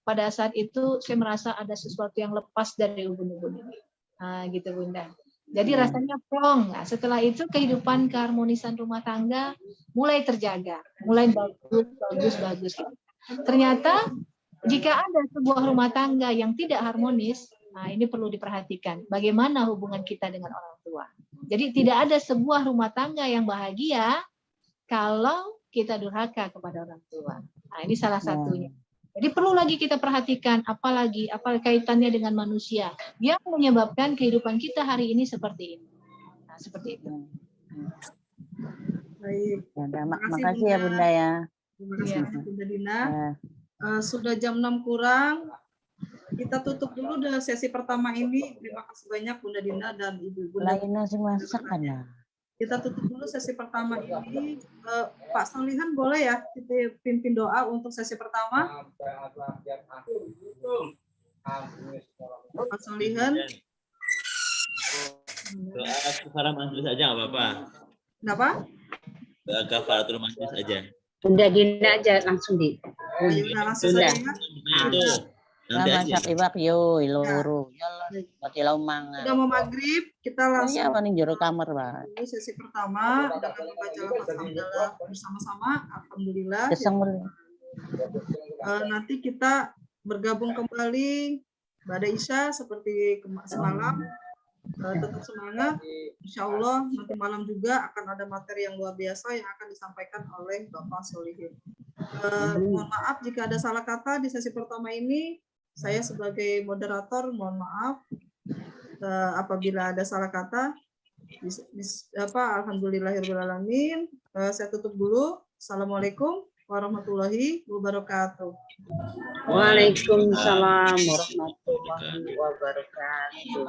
pada saat itu saya merasa ada sesuatu yang lepas dari ubun-ubun ini. Nah, gitu Bunda. Jadi rasanya plong. Nah, setelah itu kehidupan keharmonisan rumah tangga mulai terjaga, mulai bagus. Ternyata jika ada sebuah rumah tangga yang tidak harmonis, nah ini perlu diperhatikan. Bagaimana hubungan kita dengan orang tua. Jadi tidak ada sebuah rumah tangga yang bahagia kalau kita durhaka kepada orang tua. Nah, ini salah satunya. Jadi perlu lagi kita perhatikan apa kaitannya dengan manusia yang menyebabkan kehidupan kita hari ini seperti ini. Nah, seperti itu. Baik. Makasih ya Bunda ya. Terima kasih Bunda Dina. Sudah jam 6 kurang. Kita tutup dulu dengan sesi pertama ini. Terima kasih banyak Bunda Dina dan Ibu Bunda. Lain nasi masak kan ya. Kita tutup dulu sesi pertama ini. Pak Solihan boleh ya kita pimpin doa untuk sesi pertama? Pak Solihan. Doa kafaratul majlis aja nggak apa-apa. Kenapa? Doa kafaratul majlis aja. Bunda Dina aja langsung di. Ayo langsung saja. Itu. Nanti Nama aja. sak ibak yo iluru. Mati lau mangan. Sudah mau maghrib, kita langsung. Ya paling jero kamar, Pak. Ini sesi pertama dengan membaca lafaz hamdalah bersama-sama. Alhamdulillah. Nanti kita bergabung kembali pada Isya seperti semalam. Tetap semangat. Insya Allah nanti malam juga akan ada materi yang luar biasa yang akan disampaikan oleh Bapak Solihin. Mohon maaf jika ada salah kata di sesi pertama ini. Saya sebagai moderator mohon maaf apabila ada salah kata. Alhamdulillahirrahmanirrahim. Saya tutup dulu. Assalamualaikum warahmatullahi wabarakatuh. Waalaikumsalam warahmatullahi wabarakatuh.